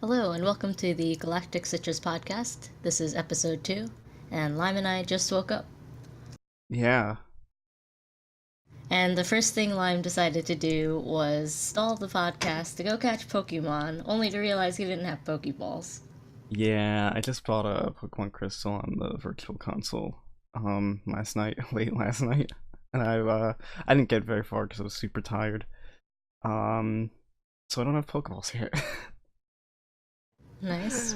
Hello, and welcome to the Galactic Citrus Podcast. This is episode 2, and Lime and I just woke up. Yeah. And the first thing Lime decided to do was stall the podcast to go catch Pokemon, only to realize he didn't have Pokeballs. Yeah, I just bought a Pokemon Crystal on the Virtual Console last night, late last night. And I didn't get very far because I was super tired. So I don't have Pokeballs yet. Nice.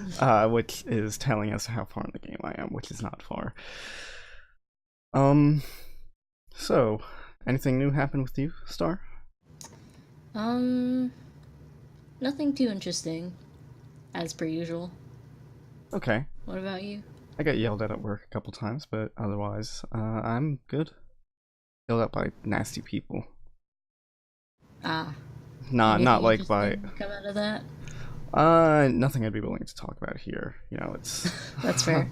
Which is telling us how far in the game I am, which is not far. Um, so anything new happened with you, Star? Um, Nothing too interesting, as per usual. Okay. What about you? I got yelled at work a couple times, but otherwise, I'm good. Yelled at by nasty people. Ah, Not anything like by interesting come out of that? nothing I'd be willing to talk about here. You know, it's That's fair.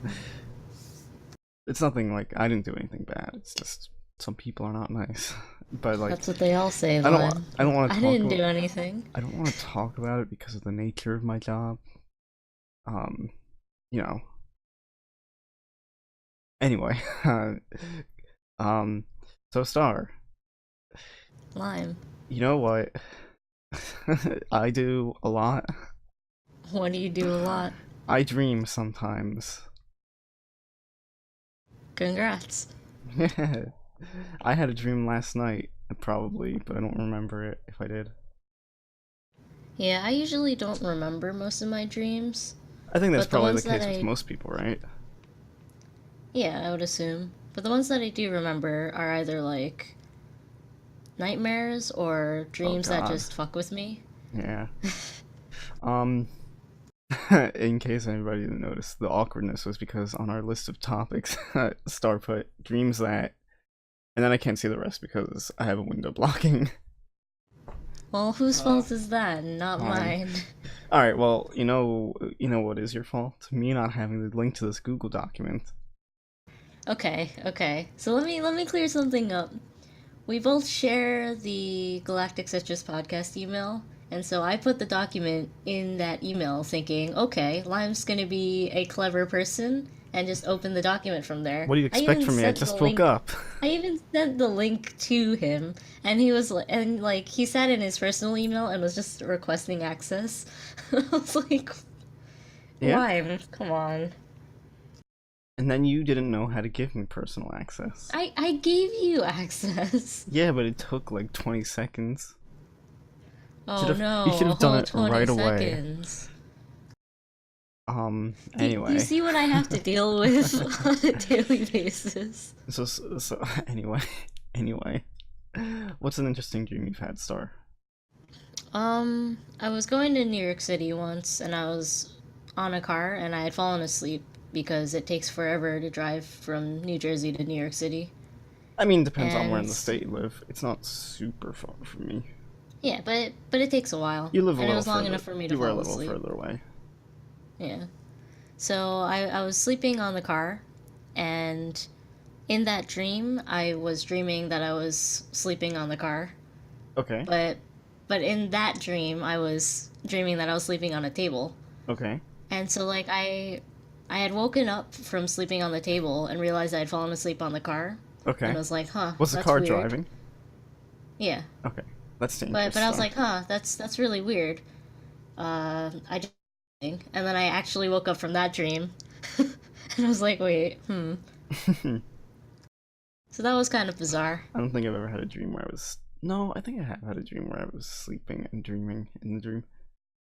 it's nothing like I didn't do anything bad. It's just some people are not nice. But like That's what they all say, I don't Lime. I don't want to I talk didn't about do anything. I don't want to talk about it because of the nature of my job. Um, you know. Anyway, um, so Star, Lime, you know what? I do a lot. what do you do a lot? I dream sometimes. Congrats. I had a dream last night, probably, but I don't remember it if I did. Yeah, I usually don't remember most of my dreams, I think that's but the probably the ones that case with I, most people, right? yeah, I would assume. But the ones that I do remember are either like nightmares or Oh dreams that god. just fuck with me. Yeah. Um in case anybody didn't notice, the awkwardness was because on our list of topics, Star put dreams that, and then I can't see the rest because I have a window blocking. Well, whose fault is that? Not Fine. mine. Alright, well, you know what is your fault? Me not having the link to this Google document. Okay. So let me clear something up. We both share the Galactic Citrus podcast email, and so I put the document in that email thinking, okay, Lime's gonna be a clever person and just open the document from there. What do you expect from me? I just woke up. I even sent the link to him, and he was and like he sat in his personal email and was just requesting access. I was like, Yeah? Lime, come on. And then you didn't know how to give me personal access. I gave you access. Yeah, but it took like 20 seconds. Oh You no, should a have done whole it 20 right away. seconds. Do you Anyway. see what I have to deal with on a daily basis? So anyway, anyway. What's an interesting dream you've had, Star? I was going to New York City once, and I was on a car, and I had fallen asleep because it takes forever to drive from New Jersey to New York City. I mean, depends on where in And the state you live. It's not super far from me. yeah, but it takes a while, You live a and it little was long further. enough for me to You were a fall little asleep. further away. Yeah. So I was sleeping on the car, and in that dream, I was dreaming that I was sleeping on the car. Okay. But in that dream, I was dreaming that I was sleeping on a table. Okay. And so like I had woken up from sleeping on the table and realized I had fallen asleep on the car and Okay. was like, "Huh, Was the that's car weird." driving? Yeah. Okay. That's But dangerous, I was Star. like, "Huh, that's really weird." I just and then I actually woke up from that dream. And I was like, "Wait, hmm." I So that was kind of bizarre. don't think I've ever had a dream where I was. No, I think I have had a dream where I was sleeping and dreaming in the dream.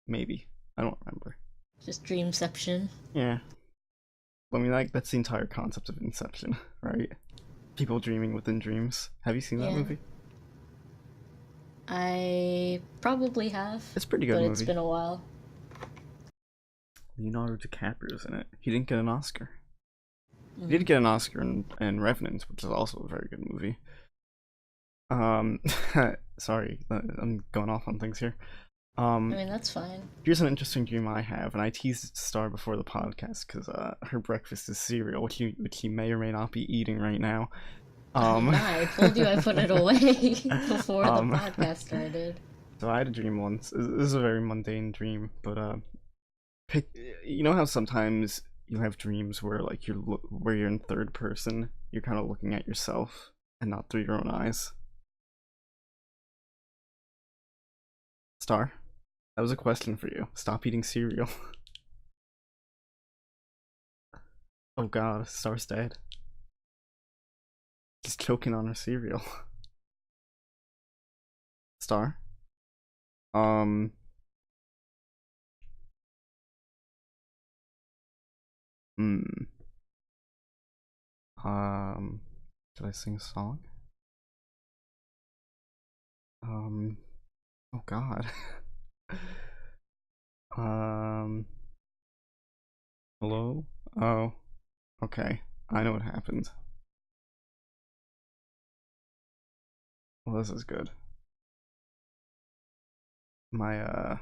Maybe. I don't remember. Just dreamception. Yeah. I mean, like, that's the entire concept of Inception, right? People dreaming within dreams. Have you seen that Yeah. movie? I probably have, It's a pretty good but it's movie. been a while. Leonardo DiCaprio's in it. He didn't get an Oscar. He Mm. did get an Oscar in Revenant, which is also a very good movie. Um, sorry, I'm going off on things here. I mean, that's fine. Here's an interesting dream I have, and I teased Star before the podcast because her breakfast is cereal, which he may or may not be eating right now. Yeah, I told you I put it away before the um, podcast started. so I had a dream once. This is a very mundane dream, but pick. You know how sometimes you have dreams where like where you're in third person, you're kind of looking at yourself and not through your own eyes. Star, that was a question for you. Stop eating cereal. Oh God, Star's dead. She's choking on her cereal. Star. Um. Hmm. Um. Did I sing a song? Um. Oh God. um. Hello. Oh. Okay. I know what happened. Well, this is good. My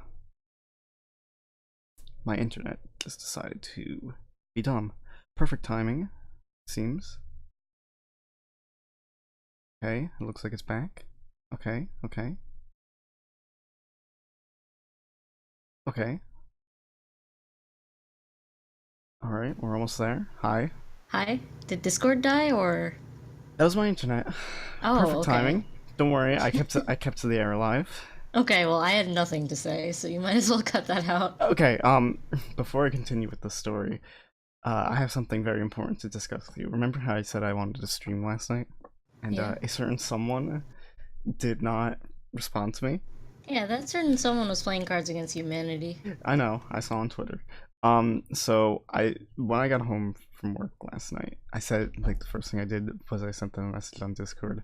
my internet just decided to be dumb. Perfect timing, seems. Okay, it looks like it's back. Okay, okay, okay. Alright, we're almost there. Hi. Hi? Did Discord die or? That was my internet. Oh, Perfect okay. timing. Don't worry, I kept the air alive. Okay, well, I had nothing to say, so you might as well cut that out. Okay, before I continue with the story, I have something very important to discuss with you. Remember how I said I wanted to stream last night? And Yeah? a certain someone did not respond to me. Yeah, that certain someone was playing Cards Against Humanity. I know, I saw on Twitter. So when I got home from work last night, I said like the first thing I did was I sent them a message on Discord.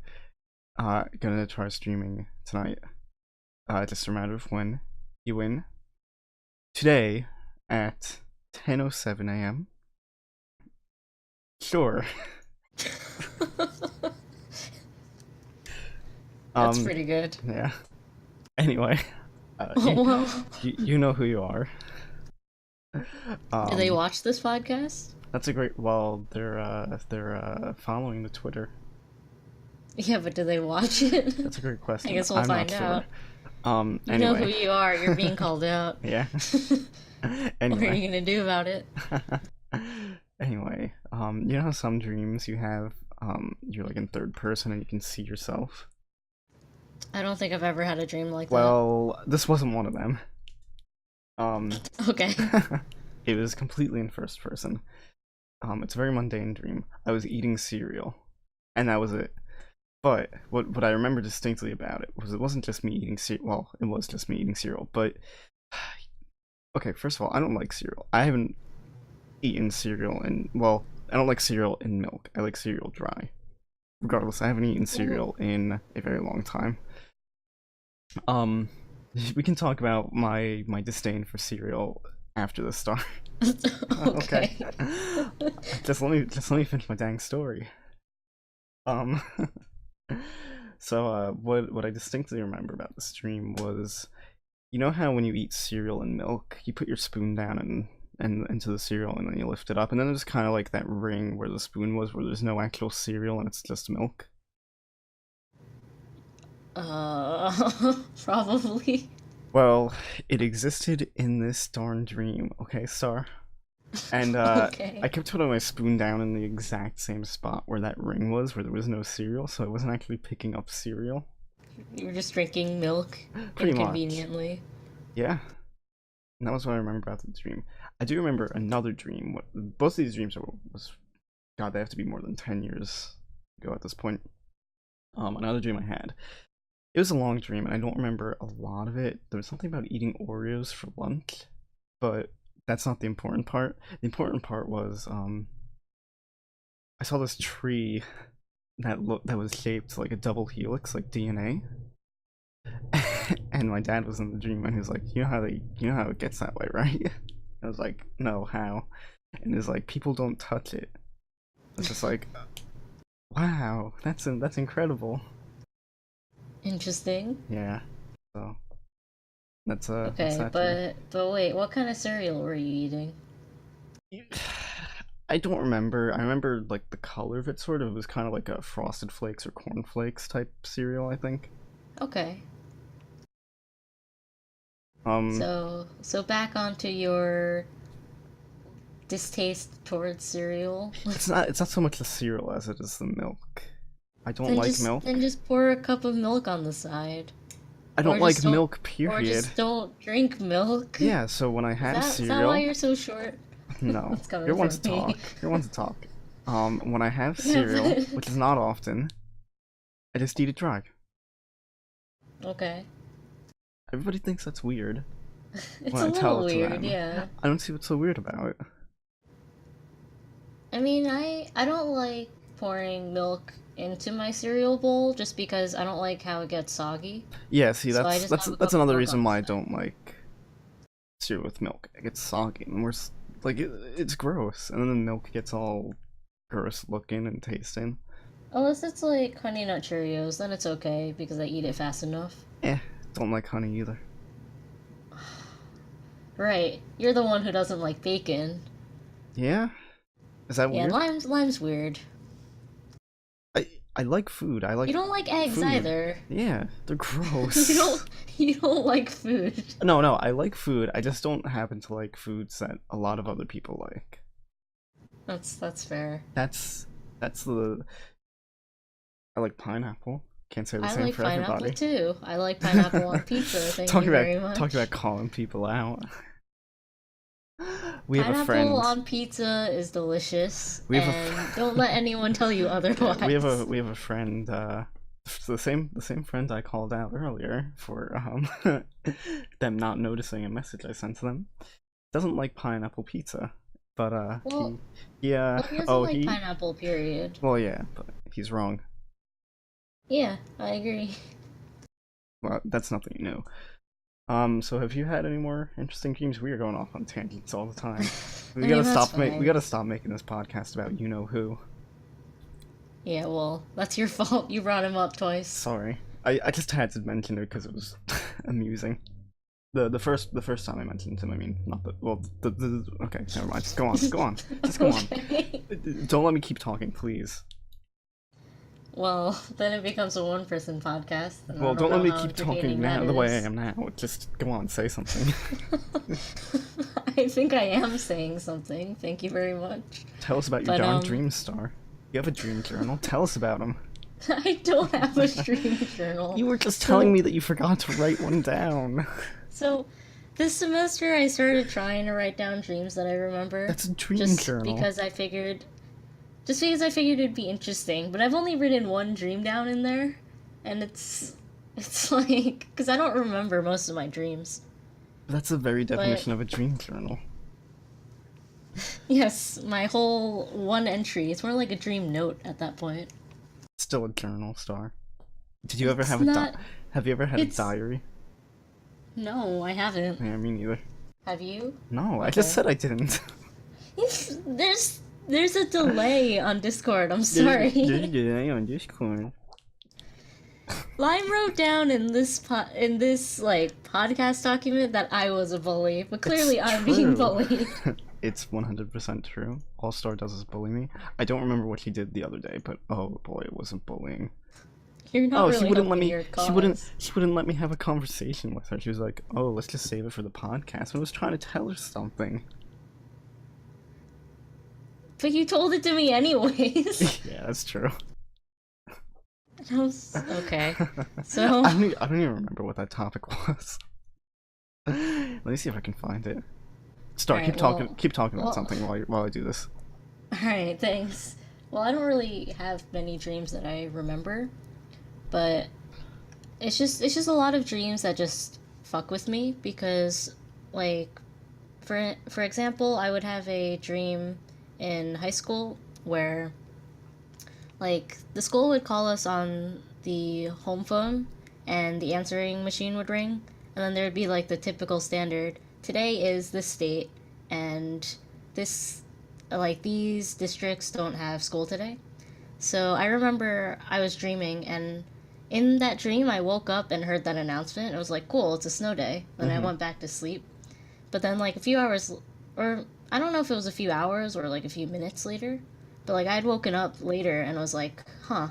Gonna try streaming tonight. Just a matter of when you win. Today at 10:07 a.m. Sure. That's um, pretty good. yeah. Anyway, Well, you know who you are. do they Um, watch this podcast? that's a great. Well, they're following the Twitter. Yeah, but do they watch it? That's a great I question. guess we'll I'm not find sure. out. You know who Anyway, you are. You're being called out. yeah. What are Anyway, you gonna do about it? anyway, you know how some dreams you have, you're like in third person and you can see yourself. I don't think I've ever had a dream like that. Well, this wasn't one of them. Um, Okay. it was completely in first person. It's a very mundane dream. I was eating cereal, and that was it. But what I remember distinctly about it was it wasn't just me eating cereal. Well, it was just me eating cereal, but okay. First of all, I don't like cereal. I haven't eaten cereal in well, I don't like cereal in milk. I like cereal dry. Regardless, I haven't eaten cereal in a very long time. Um, we can talk about my disdain for cereal after the start. Okay. Okay. Just let me finish my dang story. Um, so what I distinctly remember about the stream was, you know how when you eat cereal and milk, you put your spoon down and into the cereal and then you lift it up, and then there's kind of like that ring where the spoon was, where there's no actual cereal and it's just milk. Probably. Well, it existed in this darn dream. Okay, Star. And I Okay. kept putting my spoon down in the exact same spot where that ring was, where there was no cereal, so I wasn't actually picking up cereal. You were just drinking milk Pretty much. inconveniently. Yeah. And that was what I remember about the dream. I do remember another dream. Both of these dreams was God, they have to be more than 10 years ago at this point. Another dream I had. It was a long dream, and I don't remember a lot of it. There was something about eating Oreos for lunch, but that's not the important part. The important part was I saw this tree that was shaped like a double helix, like DNA. And my dad was in the dream, and he was like, you know how it gets that way, right?" I was like, "No, how?" And he's like, "People don't touch it." It's just like, wow, that's incredible. Interesting. Yeah. So that's Okay, that dream. but wait, what kind of cereal were you eating? I don't remember. I remember like the color of it. Sort of. It was kind of like a Frosted Flakes or Corn Flakes type cereal, I think. Okay. Um, So back onto your distaste towards cereal. it's not so much the cereal as it is the milk. I don't like Then milk. just pour a cup of milk on the side. I don't Or like just don't milk, or period. just don't drink milk. Yeah, so when I have Is that why cereal, you're so short? no. That's coming You're one to from me. talk. You're one to talk. When I have Yeah, cereal, which is not often, I just eat it dry. okay. Everybody thinks that's weird It's when a I tell little it to weird, them. yeah. I don't see what's so weird about it. I mean, I don't like pouring milk into my cereal bowl just because I don't like how it gets soggy. Yeah, see, So I that's just that's have a that's cup of another milk on reason the why I side. don't like cereal with milk. It gets soggy, and like it's gross, and then the milk gets all gross looking and tasting. Unless it's like Honey Nut Cheerios, then it's okay because I eat it fast enough. Eh, don't like honey either. Right, you're the one who doesn't like bacon. Yeah, is that Yeah, weird? lime's weird. I like food. I You like don't like eggs food. either. Yeah, they're You gross. don't you don't like food. No, I like food. I just don't happen to like foods that a lot of other people like. That's fair. That's that's the I like pineapple. Can't say the I same like for pineapple everybody. too. I like pineapple on pizza, thank talking you about very talking much. about calling people out. We have a Pineapple friend. on pizza is delicious, We have a and don't let anyone tell you yeah, otherwise. we have a friend. The same friend I called out earlier for them not noticing a message I sent to them. Doesn't like pineapple pizza, but Well, yeah. he doesn't Oh, like pineapple, period. well, yeah, but he's wrong. Yeah, I agree. Well, that's nothing new. So have you had any more interesting dreams? We are going off on tangents all the time. I mean, that's We fine. gotta stop making this podcast about you know who. Yeah, well, that's your fault. You brought him up twice. Sorry, I just had to mention it because it was amusing. The first time I mentioned him, I mean, not the well the okay, never mind. Just go on, just go on. Okay. Don't let me keep talking, please. Well, then it becomes a one-person podcast, and Well, I don't don't let know me how keep talking entertaining that now the way I is. am now. Just go on, say something. I think I am saying something. Thank you very much. Tell us about your But darn dream star. You have a dream journal. Tell us about him. I don't have a stream journal. You were just telling So me that you forgot to write one down. so this semester I started trying to write down dreams that I remember That's a dream just journal. because I figured it'd be interesting, but I've only written one dream down in there, and it's like cuz I don't remember most of my dreams. That's the very But definition of a dream journal. yes, my whole one entry, it's more like a dream note at that point. Still a journal star. Did you ever It's have not have you ever had a it's diary? No, I haven't. Yeah, me neither. Have you? No, I just Okay. said I didn't. There's a delay on Discord. I'm sorry. Yeah, on Discord. Lime wrote down in in this like podcast document that I was a bully, but clearly It's I'm being true. bullied. It's 100% true. All Star does is bully me. I don't remember what he did the other day, but oh boy, it wasn't bullying. You're not Oh, really helping your cause. he wouldn't let me have a conversation with her. She was like, "Oh, let's just save it for the podcast." I was trying to tell her something. But you told it to me anyways. Yeah, that's true. Okay. So I don't even remember what that topic was. Let me see if I can find it. Start. alright, well, Keep talking about well, something while I do this. alright, thanks. Well, I don't really have many dreams that I remember, but it's just a lot of dreams that just fuck with me because like for example, I would have a dream in high school where like the school would call us on the home phone and the answering machine would ring and then there would be like the typical standard today is this state and this like these districts don't have school today. So I remember I was dreaming, and in that dream, I woke up and heard that announcement. It was like, cool, it's a snow day. Then I Hmm. went back to sleep. But then, like, a few hours, or I don't know if it was a few hours or like a few minutes later, but like I'd woken up later and was like, huh,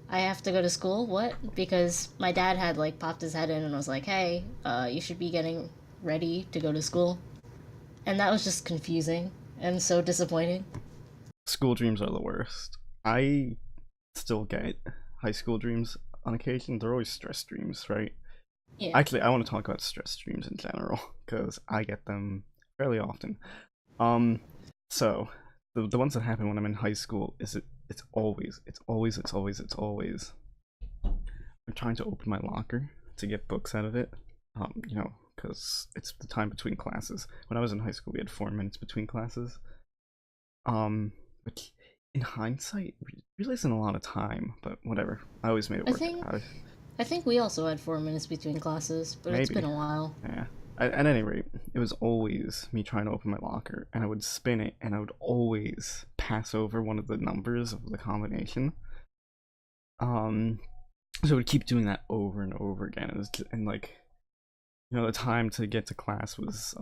I have to go to school? What? Because my dad had like popped his head in and was like, hey, you should be getting ready to go to school. And that was just confusing and so disappointing. School dreams are the worst. I still get high school dreams on occasion. They're always stress dreams, right? Yeah. Actually, I want to talk about stress dreams in general because I get them fairly often. Um, so the ones that happen when I'm in high school is it's always I'm trying to open my locker to get books out of it. Because it's the time between classes. When I was in high school, we had 4 minutes between classes. Which in hindsight really isn't a lot of time, but whatever. I always made it I work. think I think we also had 4 minutes between classes, but it's been Maybe, a while. yeah. At any rate, it was always me trying to open my locker, and I would spin it, and I would always pass over one of the numbers of the combination. Um, so I would keep doing that over and over again. And like, the time to get to class was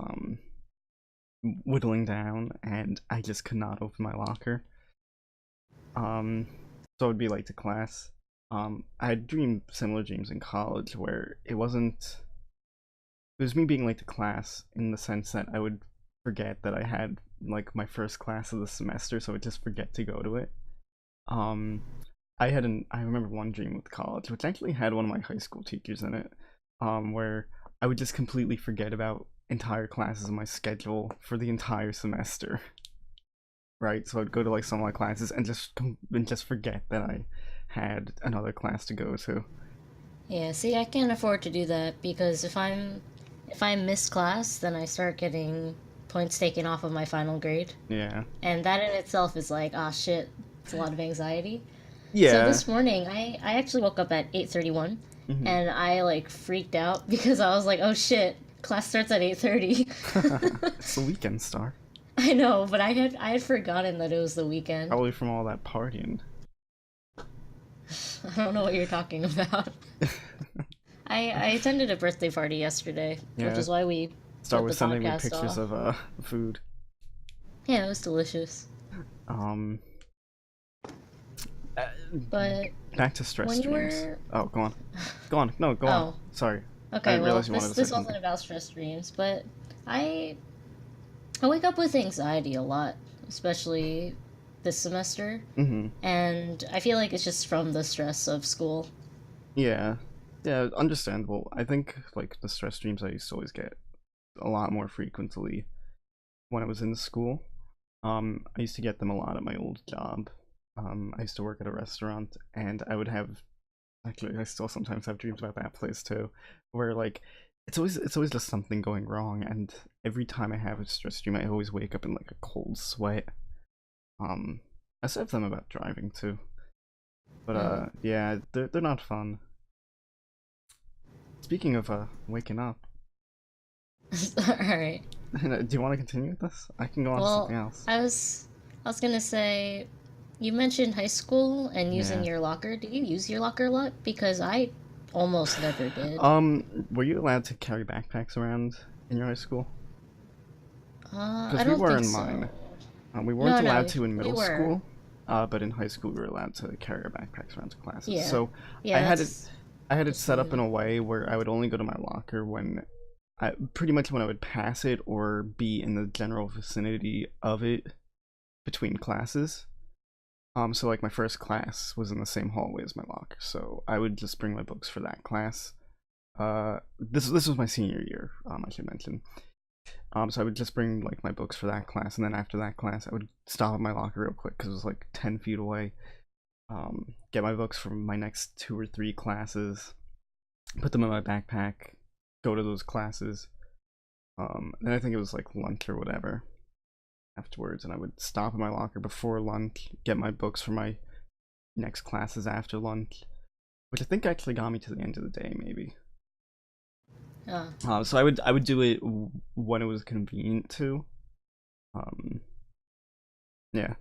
whittling down, and I just could not open my locker. Um, so I would be late to class. I had dreamed similar dreams in college where it was me being late to class in the sense that I would forget that I had like my first class of the semester, so I would just forget to go to it. Um, I remember one dream with college, which actually had one of my high school teachers in it, where I would just completely forget about entire classes in my schedule for the entire semester. Right, so I'd go to like some of my classes and just forget that I had another class to go to. Yeah, see, I can't afford to do that because if I miss class, then I start getting points taken off of my final grade. Yeah. And that in itself is like, ah shit, it's a lot of anxiety. So Yeah. this morning I actually woke up at 8:31 Hmm. and I like freaked out because I was like, "Oh shit, class starts at 8:30." It's the weekend star. I know, but I had forgotten that it was the weekend. Probably from all that partying. I don't know what you're talking about. I attended a birthday party yesterday, which Yeah. is why we Star put the was sending me podcast pictures off. of food. Yeah, it was delicious. Um uh, But Back to stress when you dreams. were Oh, go on. Go on. No, go on. oh, Sorry. I okay, didn't well, realize you wanted this to say this wasn't something. about stress dreams, but I I wake up with anxiety a lot, especially this semester, Mm-hmm. and I feel like it's just from the stress of school. Yeah. Yeah, understandable. I think like the stress dreams I used to always get a lot more frequently when I was in school. I used to get them a lot at my old job. I used to work at a restaurant, and I would have actually I still sometimes have dreams about that place too, where like it's always just something going wrong, and every time I have a stress dream, I always wake up in like a cold sweat. Um, I still have them about driving too, but Mm. yeah, they're not fun. Speaking of waking up, All right. do you want to continue with this? I can go on to something Well, else. I was gonna say, you mentioned high school and using Yeah. your locker. Do you use your locker a lot? Because I almost never did. Were you allowed to carry backpacks around in your high school? I Because we don't were think in so. mine. We weren't No, allowed no, to in we middle were. school, but in high school we were allowed to carry our backpacks around to classes. Yeah, So I yeah. had it, That's I had it just set me up in then. a way where I would only go to my locker pretty much when I would pass it or be in the general vicinity of it between classes. So like my first class was in the same hallway as my locker, so I would just bring my books for that class. This was my senior year. I should mention. So I would just bring like my books for that class, and then after that class, I would stop at my locker real quick because it was like 10 feet away. Get my books from my next 2 or 3 classes, put them in my backpack, go to those classes. Then I think it was like lunch or whatever afterwards, and I would stop at my locker before lunch, get my books for my next classes after lunch, which I think actually got me to the end of the day, maybe. Uh, So I would do it when it was convenient to. Um, yeah.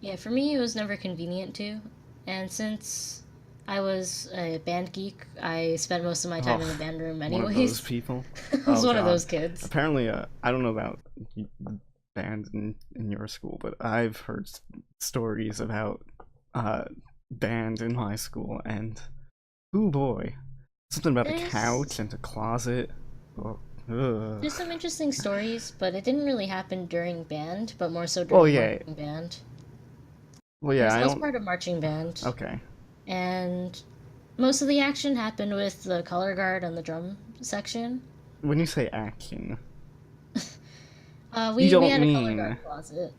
yeah, for me, it was never convenient to. And since I was a band geek, I spent most of my time Oh, in the band room one of those anyways. people. I was Oh one of God. those kids. Apparently, I don't know about bands in your school, but I've heard stories about uh band in high school, and oh boy, something about a There's couch and a closet. Oh, ugh. there's some interesting stories, but it didn't really happen during band, but more so Well, during yeah, marching band. well, yeah. Because I I was don't. part of marching band, Okay, and most of the action happened with the color guard and the drum section. when you say action, you We don't had a color guard mean. closet.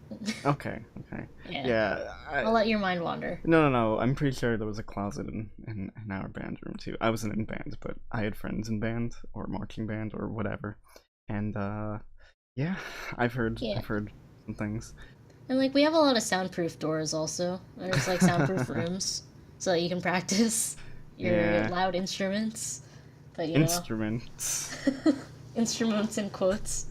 Okay, okay, Yeah, yeah. I'll let your mind wander. No, no, no. I'm pretty sure there was a closet in our band room too. I wasn't in band, but I had friends in band or marching band or whatever, and yeah, Yeah, I've heard some things. and like we have a lot of soundproof doors also. There's like soundproof rooms, so that you can practice your Yeah, loud instruments. But instruments. instruments in quotes.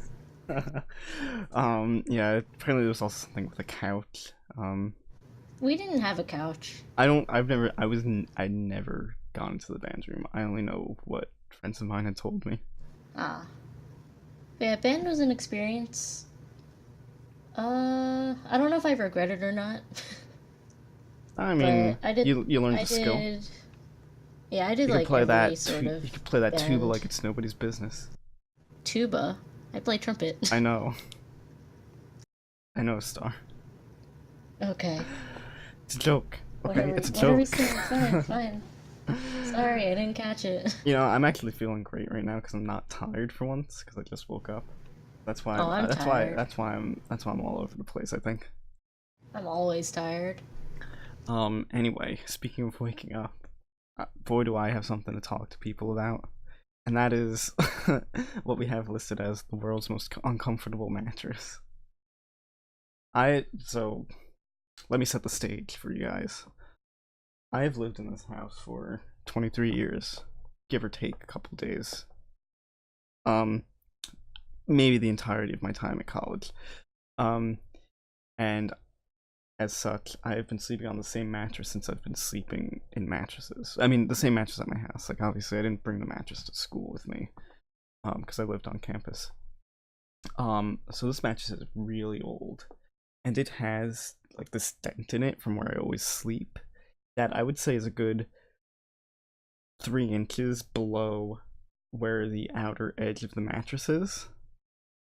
Yeah. Apparently, there's also something with a couch. We didn't have a couch. I don't. I've never. I never gone into the band room. I only know what friends of mine had told me. Ah, but yeah, band was an experience. I don't know if I regret it or not, I but mean, you learned I the skill. did, yeah, I did You could like play every that. sort of You could play that tuba band. like it's nobody's business. Tuba. I play trumpet. I know. I know, Star. Okay. It's a joke. Okay, it's a What are we joke. saying? Fine, fine. Sorry, I didn't catch it. You know, I'm actually feeling great right now because I'm not tired for once because I just woke up. That's why. Oh, I'm tired. That's why I'm all over the place. I think. I'm always tired. Anyway, speaking of waking up, boy, do I have something to talk to people about, and that is what we have listed as the world's most uncomfortable mattress. So let me set the stage for you guys. I have lived in this house for 23 years, give or take a couple days. Um, Maybe the entirety of my time at college. Um, and as such, I have been sleeping on the same mattress since I've been sleeping in mattresses. I mean, the same mattress at my house. Like, obviously, I didn't bring the mattress to school with me, because I lived on campus. So this mattress is really old, and it has like this dent in it from where I always sleep that I would say is a good 3 inches below where the outer edge of the mattress is.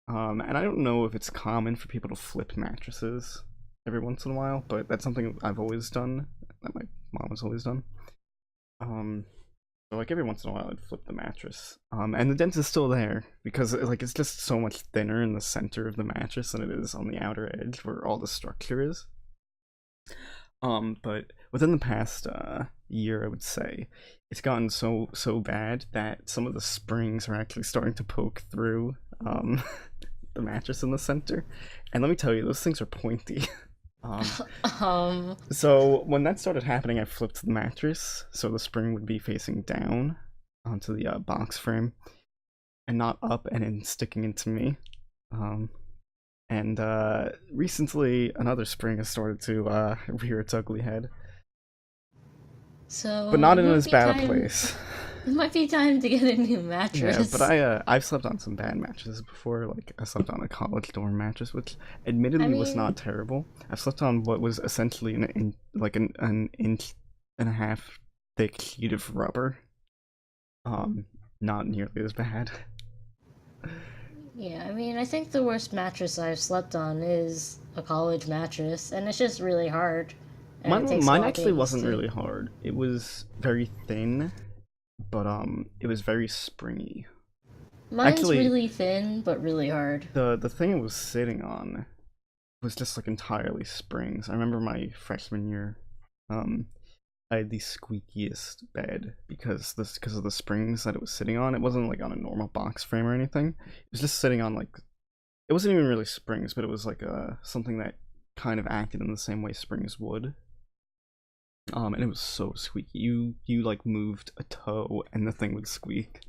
And I don't know if it's common for people to flip mattresses every once in a while, but that's something I've always done, that my mom has always done. Um, so like every once in a while I'd flip the mattress. And the dent is still there because like it's just so much thinner in the center of the mattress than it is on the outer edge where all the structure is. But within the past year, I would say it's gotten so bad that some of the springs are actually starting to poke through the mattress in the center, and let me tell you, those things are pointy. um, Um, so when that started happening, I flipped the mattress so the spring would be facing down onto the box frame and not up and in sticking into me. Um, and recently, another spring has started to rear its ugly head, but so not in as bad a place. it might be time to get a new Yeah, but mattress. I've slept on some bad mattresses before. Like I slept on a college dorm mattress, which I admittedly was mean, not terrible. I've slept on what was essentially an inch and a half thick sheet of rubber. Not nearly as bad. yeah, I mean, I think the worst mattress I've slept on is a college mattress, and it's just really hard, and it takes a Mine while actually getting used wasn't to. really hard. It was very thin, but it was very springy. Mine's Actually, really thin, but really hard. the thing it was sitting on was just like entirely springs. I remember my freshman year, um, I had the squeakiest bed because of the springs that it was sitting on. It wasn't like on a normal box frame or anything. It was just sitting on like it wasn't even really springs, but it was like something that kind of acted in the same way springs would. And it was so squeaky. You like moved a toe and the thing would squeak.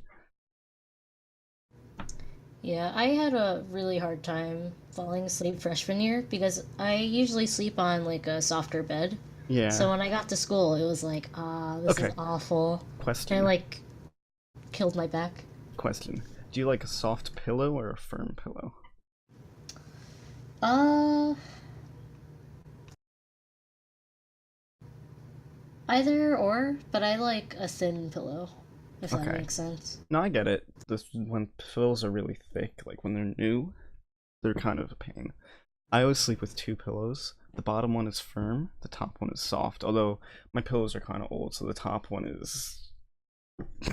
Yeah, I had a really hard time falling asleep freshman year because I usually sleep on like a softer bed. Yeah. So when I got to school, it was like, this is Okay. awful. And it Question. like killed my back. Question. Do you like a soft pillow or a firm pillow? Uh, Either or, but I like a thin pillow, if that Okay. makes sense. No, I get it. This when pillows are really thick, like when they're new, they're kind of a pain. I always sleep with two pillows. The bottom one is firm, the top one is soft. Although my pillows are kind of old, so the top one is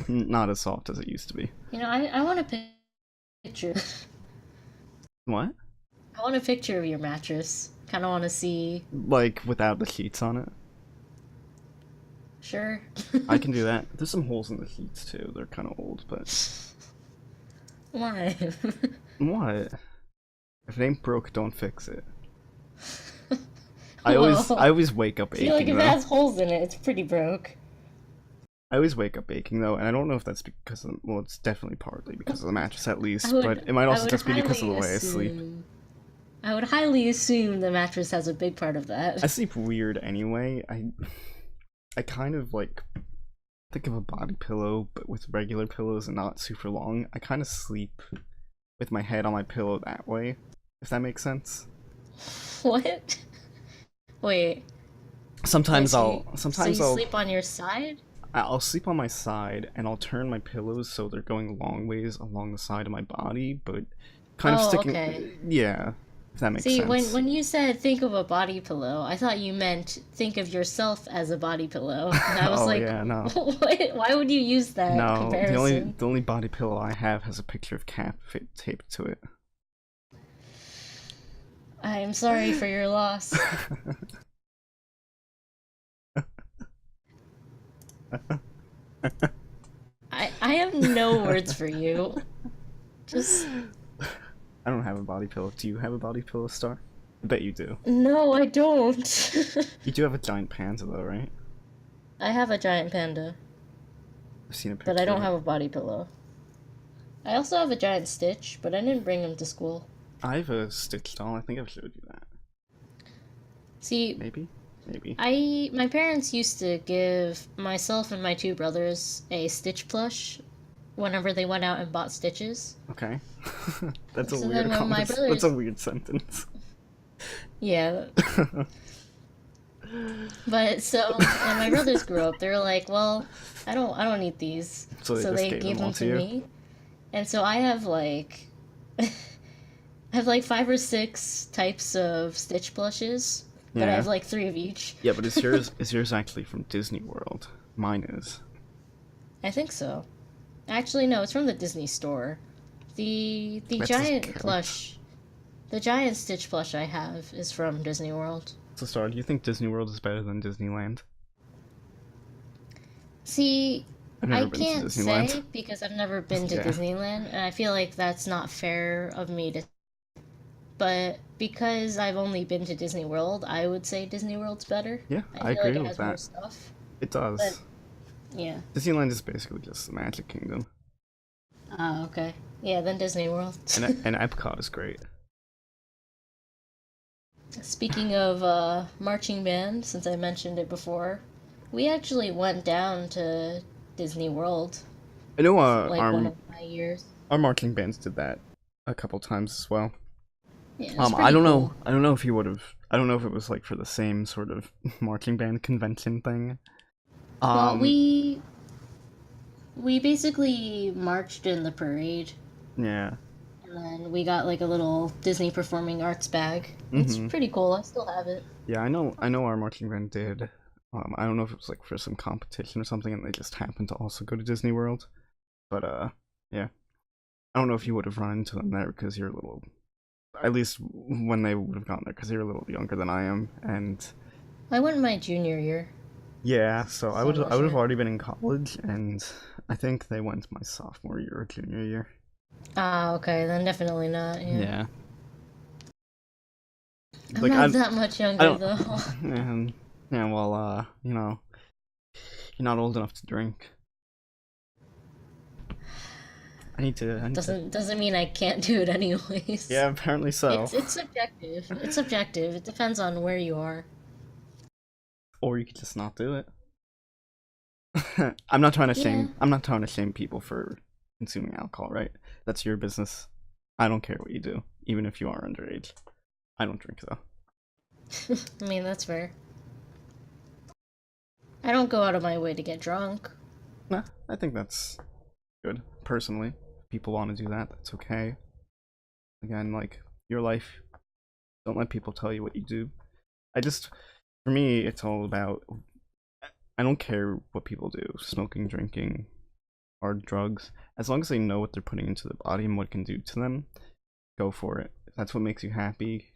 not as soft as it used to be. I want a picture. What? I want a picture of your mattress. Kind of want to see. Like without the sheets on it? Sure. I can do that. There's some holes in the sheets too. They're kind of old, but Why? what? If it ain't broke, don't fix it. Whoa. I always wake up I feel like aching if though. it has holes in it, it's pretty broke. I always wake up aching though, and I don't know if that's because of, well, it's definitely partly because of the mattress at least, but it might I also would just be because of the highly way I sleep. assume. I would highly assume the mattress has a big part of I that. sleep weird anyway. I kind of like think of a body pillow, but with regular pillows and not super long. I kind of sleep with my head on my pillow that way, if that makes sense. What? Wait. Wait. Sometimes So you, so sometimes you sleep on your side? I'll sleep on my side and I'll turn my pillows so they're going long ways along the side of my body, but kind of Oh, sticking. okay. Yeah, if that makes See, when sense. when you said think of a body pillow, I thought you meant think of yourself as a body pillow. And I was Oh like, yeah, no, what? Why would you use that no. comparison? The only body pillow I have has a picture of Cap taped to it. I'm sorry for your loss. I have no words for you. Just I don't have a body pillow. Do you have a body pillow, Star? I bet you do. no, I don't. You do have a giant panda though, right? I have a giant panda, I've seen a but I picture don't of it. have a body pillow. I also have a giant Stitch, but I didn't bring him to school. I have a Stitch doll. I think I've showed you that. See, Maybe, maybe. my parents used to give myself and my two brothers a Stitch plush whenever they went out and bought Stitches. Okay. That's a So weird then when my That's a brothers, weird sentence. yeah, but so when my brothers grew up, they were like, "Well, I don't need these," So they so just they gave gave them all them to to you? me, and so I have like I have like 5 or 6 types of Stitch plushes, but I Yeah. have like 3 of each. Yeah, but is yours actually from Disney World? Mine is. I think so. Actually, no, it's from the Disney store. The That doesn't giant count. plush, the giant Stitch plush I have is from Disney World. So, Star, do you think Disney World is better than Disneyland? See, I've I never been to can't Disneyland. say because I've never been to Yeah. Disneyland, and I feel like that's not fair of me to. But because I've only been to Disney World, I would say Disney World's better. Yeah, I I feel like agree it with has more that. stuff. It But does. yeah. Disneyland is basically just the Magic Kingdom. Ah, okay. Yeah, then Disney World. And Epcot is great. Speaking of marching band, since I mentioned it before, we actually went down to Disney World I know like one of my years. our marching bands did that a couple times as well. Yeah, it's I pretty don't know. cool. I don't know if you would have. I don't know if it was like for the same sort of marching band convention thing. Well, Um, we basically marched in the parade, yeah. and then we got like a little Disney Performing Arts bag. It's Mhm. pretty cool. I still have it. Yeah, I know our marching band did. I don't know if it was like for some competition or something, and they just happened to also go to Disney World. But yeah. I don't know if you would have run into them there because you're a little. At least when they would have gone there, because you're a little younger than I am, and I went my junior year, yeah, so so I'm not I would have sure. already been in college, and I think they went my sophomore year or junior year. Ah, okay, then definitely not. Yeah, Yeah, I'm like not that much I younger don't, though. and yeah, well, you know, you're not old enough to drink. I need to. Doesn't mean I can't do it anyways. Yeah, apparently so. It's subjective. It's subjective. It depends on where you are. Or you could just not do it. I'm not trying to Yeah. shame. I'm not trying to shame people for consuming alcohol, right? That's your business. I don't care what you do, even if you are underage. I don't drink though. I mean, that's fair. I don't go out of my way to get drunk. Nah, I think that's good. Personally, if people want to do that, that's okay. Again, like, your life, don't let people tell you what you do. For me, it's all about, I don't care what people do, smoking, drinking, hard drugs, as long as they know what they're putting into the body and what it can do to them, go for it. If that's what makes you happy,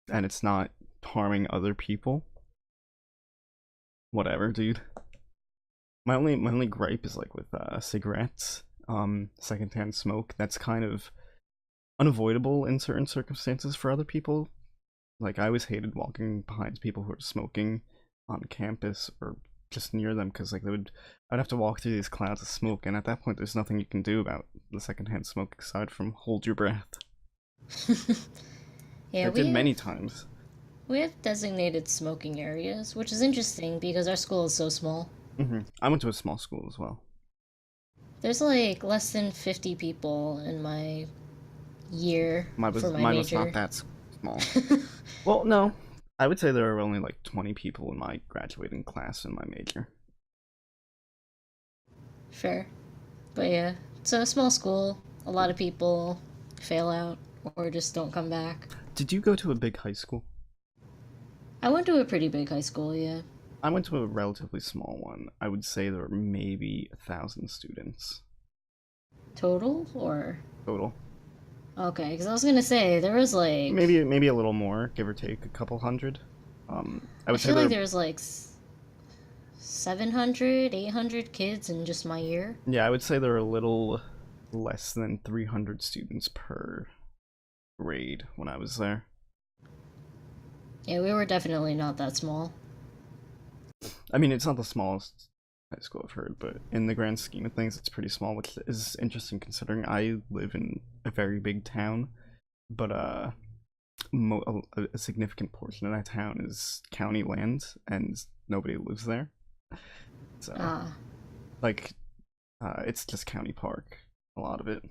and it's not harming other people, whatever, dude. My only gripe is like with cigarettes, secondhand smoke. That's kind of unavoidable in certain circumstances for other people. Like, I always hated walking behind people who were smoking on campus or just near them, because like I'd have to walk through these clouds of smoke, and at that point, there's nothing you can do about the secondhand smoke aside from hold your breath. Yeah, I did many times. we have designated smoking areas, which is interesting because our school is so small. I went to a small school as well. There's like less than 50 people in my year for my Mine was major. not that small. Well, no, I would say there were only like 20 people in my graduating class in my major. Fair. But yeah, it's a small school. A lot of people fail out or just don't come back. Did you go to a big high school? I went to a pretty big high school, yeah. I went to a relatively small one. I would say there were maybe 1,000 students Total? Or. total. Okay, because I was gonna say, there was like. Maybe a little more, give or take a couple hundred. I I would say feel like there. there was like 700, 800 kids in just my year. Yeah, I would say there were a little less than 300 students per grade when I was there. Yeah, we were definitely not that small. I mean, it's not the smallest high school I've heard, but in the grand scheme of things, it's pretty small, which is interesting considering I live in a very big town, but a significant portion of that town is county land, and nobody lives there. So, Ah, like, it's just county park, a lot of it.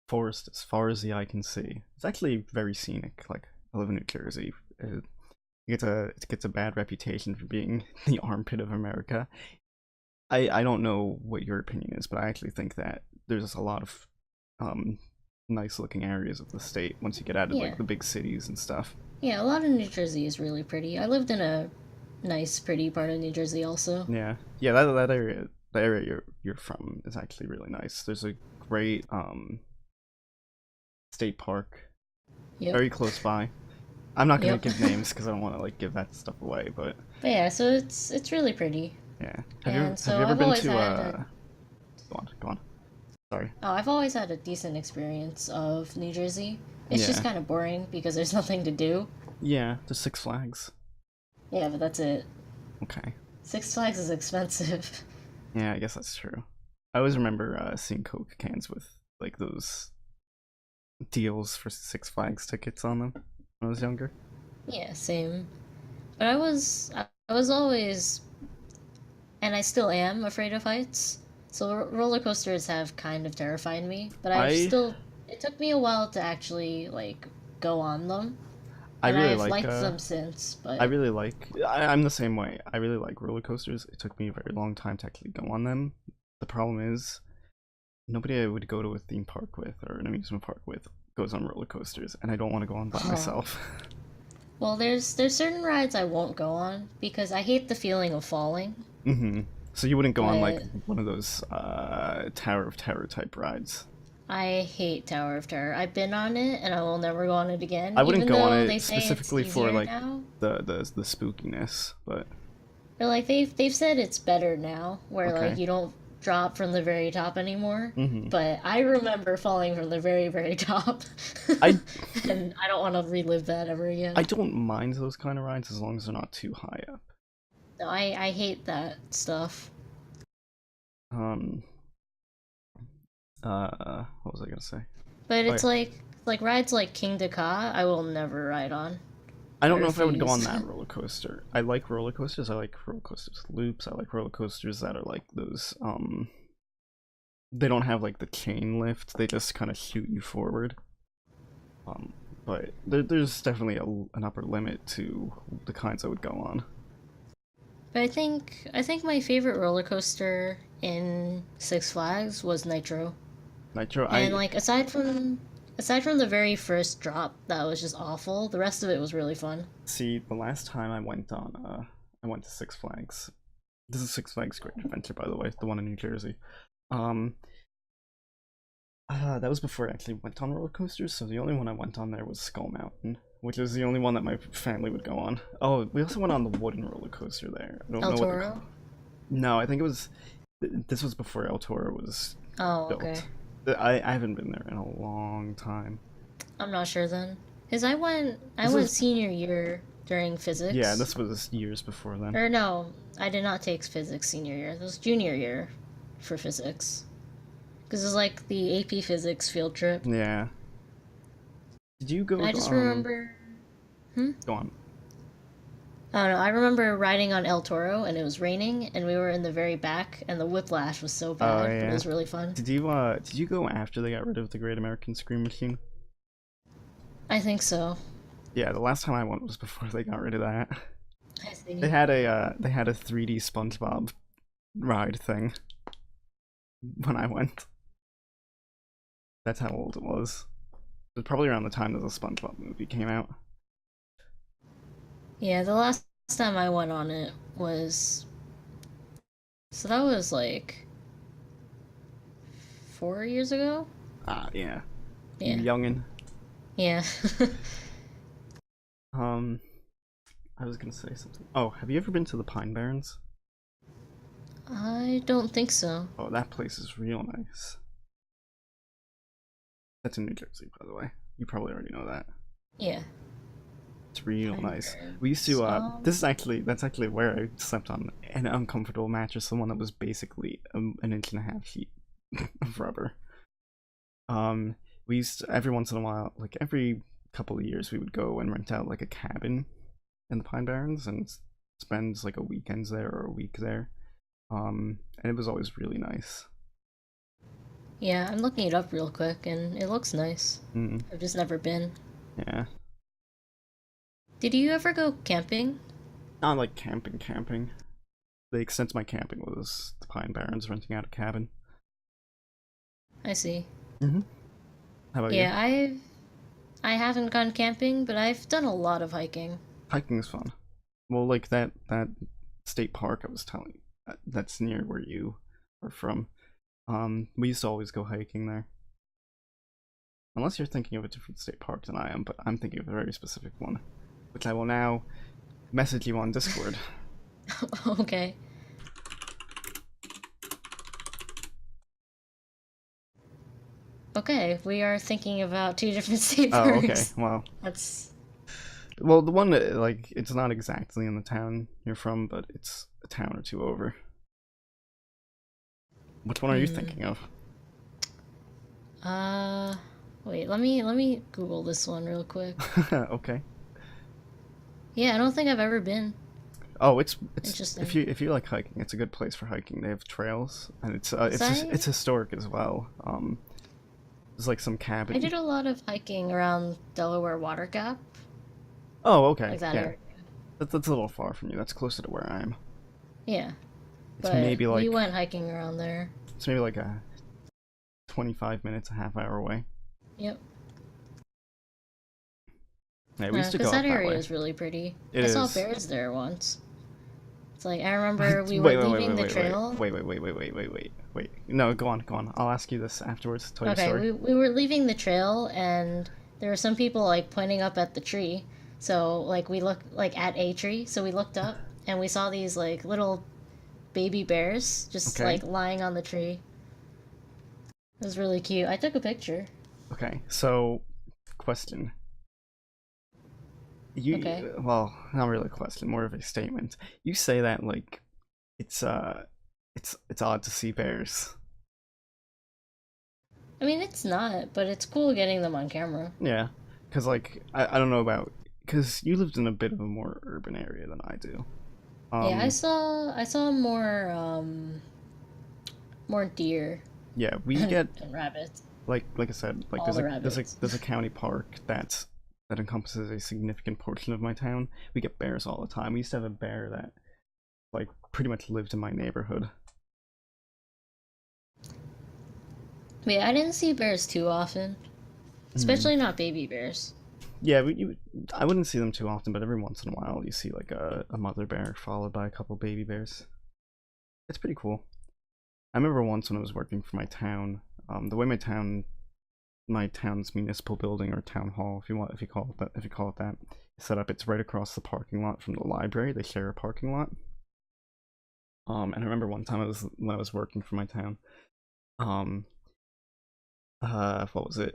Forest as far as the eye can see. It's actually very scenic. Like, I live in New Jersey. It gets a bad reputation for being the armpit of America. I don't know what your opinion is, but I actually think that there's just a lot of nice looking areas of the state once you get out of yeah. like the big cities and stuff. Yeah, a lot of New Jersey is really pretty. I lived in a nice, pretty part of New Jersey also. Yeah, yeah, that area, the area you're from is actually really nice. There's a great state park Yep. very close by. I'm not gonna Yep. give names because I don't want to like give that stuff away, but But yeah, so it's really pretty. yeah. And Have so you ever I've been always to had a go on. Sorry. oh, I've always had a decent experience of New Jersey. It's just Yeah. kind of boring because there's nothing to do. Yeah, the Six Flags. Yeah, but that's it. Okay. Six Flags is expensive. Yeah, I guess that's true. I always remember seeing Coke cans with like those deals for Six Flags tickets on them when I was younger. Yeah, same. But I was always, and I still am afraid of heights. So roller coasters have kind of terrified me, but I it took me a while to actually like go on them, I and really I've like liked them since. I But really like I'm the same way. I really like roller coasters. It took me a very long time to actually go on them. The problem is nobody I would go to a theme park with or an amusement park with goes on roller coasters, and I don't want to go on by oh, myself. well, there's certain rides I won't go on because I hate the feeling of falling. So you wouldn't go on like But one of those Tower of Terror type rides. I hate Tower of Terror. I've been on it, and I will never go on it again. I wouldn't Even go on though it they say it's specifically for easier like now. the spookiness, but Or like they've said it's better now, where like okay. you don't drop from the very top anymore. hmm But I remember falling from the very very top, I and I don't want to relive that ever I again. don't mind those kind of rides as long as they're not too high up. No, I hate that stuff. Um what was I gonna say? But Oh yeah. it's like rides like King Ka, I will never ride on. I I don't know if I would go on refuse. that roller coaster. I like roller coasters. I like roller coasters with loops. I like roller coasters that are like those they don't have like the chain lift. They just kind of shoot you forward. Um but there's definitely an upper limit to the kinds I would go on. But I think my favorite roller coaster in Six Flags was Nitro. Nitro, And I like aside from the very first drop that was just awful, the rest of it was really fun. see the last time I went to Six Flags. This is Six Flags Great Adventure, by the way, the one in New Jersey. Um, that was before I actually went on roller coasters, so the only one I went on there was Skull Mountain, which is the only one that my family would go on. Oh, we also went on the wooden roller coaster there. I don't El know what they're called. Toro? No, I think it was. This was before El Toro was Oh, okay. built. I haven't been there in a long time. I'm not sure then. Cause I went This was senior year during Yeah, physics. this was years before then. Or no, I did not take physics senior year. It was junior year for physics. Because it was like the AP physics field trip. Yeah. Did you go I to just remember. Hmm? go on? I don't know. I remember riding on El Toro and it was raining and we were in the very back and the whiplash was so Oh bad, but it yeah. was really fun. Did you go after they got rid of the Great American Scream Machine? I think so. Yeah, the last time I went was before they got rid of that. I see. They had a 3D SpongeBob ride thing when I went. That's how old it was. It was probably around the time that the SpongeBob movie came out. Yeah, the last time I went on it was. So that was like 4 years ago? Ah, yeah. You Yeah. youngin'. Yeah. Um, I was gonna say something. Oh, have you ever been to the Pine Barrens? I don't think so. Oh, that place is real nice. That's in New Jersey, by the way. You probably already know that. Yeah. It's real Pine nice. We used Barrens. to. That's actually where I slept on an uncomfortable mattress, the one that was basically an inch and a half sheet of rubber. Um, we used to, every once in a while, like every couple of years, we would go and rent out like a cabin in the Pine Barrens and spend like a weekends there or a week there. And it was always really nice. Yeah, I'm looking it up real quick and it looks nice. Mm, I've just never been. yeah, Did you ever go camping? not like camping. The extent of my camping was the Pine Barrens, renting out a cabin. I see. Mm-hmm. How about you? Yeah, I haven't gone camping, but I've done a lot of hiking. Hiking's fun. Well, like that state park I was telling you, that's near where you are from. We used to always go hiking there. Unless you're thinking of a different state park than I am, but I'm thinking of a very specific one, which I will now message you on Discord. Okay. Okay, we are thinking about two different state Oh, okay. parks. Well, That's the one that, like, it's not exactly in the town you're from, but it's a town or two over. Which one are you hmm. thinking of? Uh wait, let me Google this one real quick. Okay. Yeah, I don't think I've ever been. Oh, it's Interesting. if you like hiking, it's a good place for hiking. They have trails, and Cause it's historic as well. There's like some I did cabin. a lot of hiking around Delaware Water Gap, Oh, okay, like that yeah. area. That's a little far from you. That's closer to where I am. Yeah, It's but maybe we like went hiking around there. it's maybe like a 25 minutes, a half hour away. Yep. Yeah, we Yeah, used to go because that up that area way. is really pretty. It I saw is. bears there once. It's like I remember we were Wait, leaving the trail. wait. No, go on, go on. I'll ask you this afterwards. Tell your Okay, story. we were leaving the trail and there were some people like pointing up at the tree. So like we looked like at a tree. So we looked up and we saw these like little baby bears just Okay. like lying on the tree. It was really cute. I took a picture. Okay. So, question. Okay. Well, not really a question, more of a statement. You say that like it's uh it's odd to see bears. I mean, it's not, but it's cool getting them on camera. Yeah, because like I don't know about because you lived in a bit of a more urban area than I do. Yeah, I Um, saw I saw more deer yeah, we and get rabbits. like I said, like All the rabbits. there's a county park that encompasses a significant portion of my town. We get bears all the time. We used to have a bear that like pretty much lived in my neighborhood. But yeah, I didn't see bears too often, Hmm. especially not baby bears. Yeah, I wouldn't see them too often, but every once in a while you see like a mother bear followed by a couple baby bears. It's pretty cool. I remember once when I was working for my town, the way my town's municipal building or town hall, if you call it that, is set up, it's right across the parking lot from the library. They share a parking lot. And I remember one time when I was working for my town, um, what was it?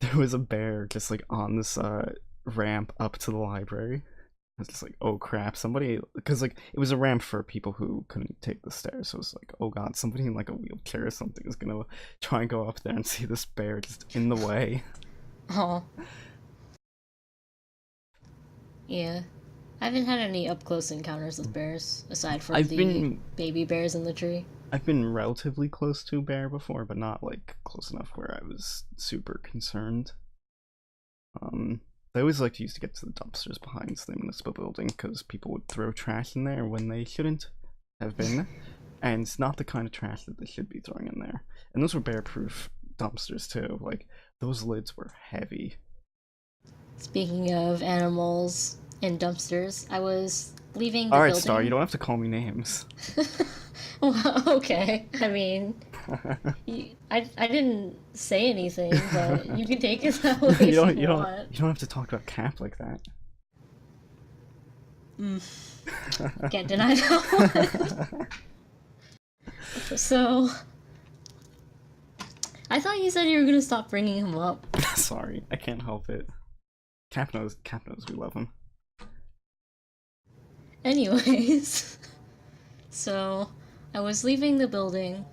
There was a bear just like on this ramp up to the library. I was just like, oh crap, somebody, because like it was a ramp for people who couldn't take the stairs. So it was like, oh god, somebody in like a wheelchair or something is gonna try and go up there and see this bear just in the way. Oh, yeah. I haven't had any up close encounters with bears aside from I've the been baby bears in the tree. I've been relatively close to a bear before, but not like close enough where I was super concerned. Um, I always like to used to get to the dumpsters behind the municipal building because people would throw trash in there when they shouldn't have been, and it's not the kind of trash that they should be throwing in there. And those were bear-proof dumpsters too. Like those lids were heavy. Speaking of animals and dumpsters, I was leaving All the right, Star, you building. don't have to call me names. Well, okay. I mean, I didn't say anything, but you can take it that way you if don't you you don't want. you don't have to talk about Cap like that. Mm, can't deny that one. So, I thought you said you were gonna stop bringing him up. Sorry, I can't help it. Cap knows we love him. Anyways, so I was leaving the building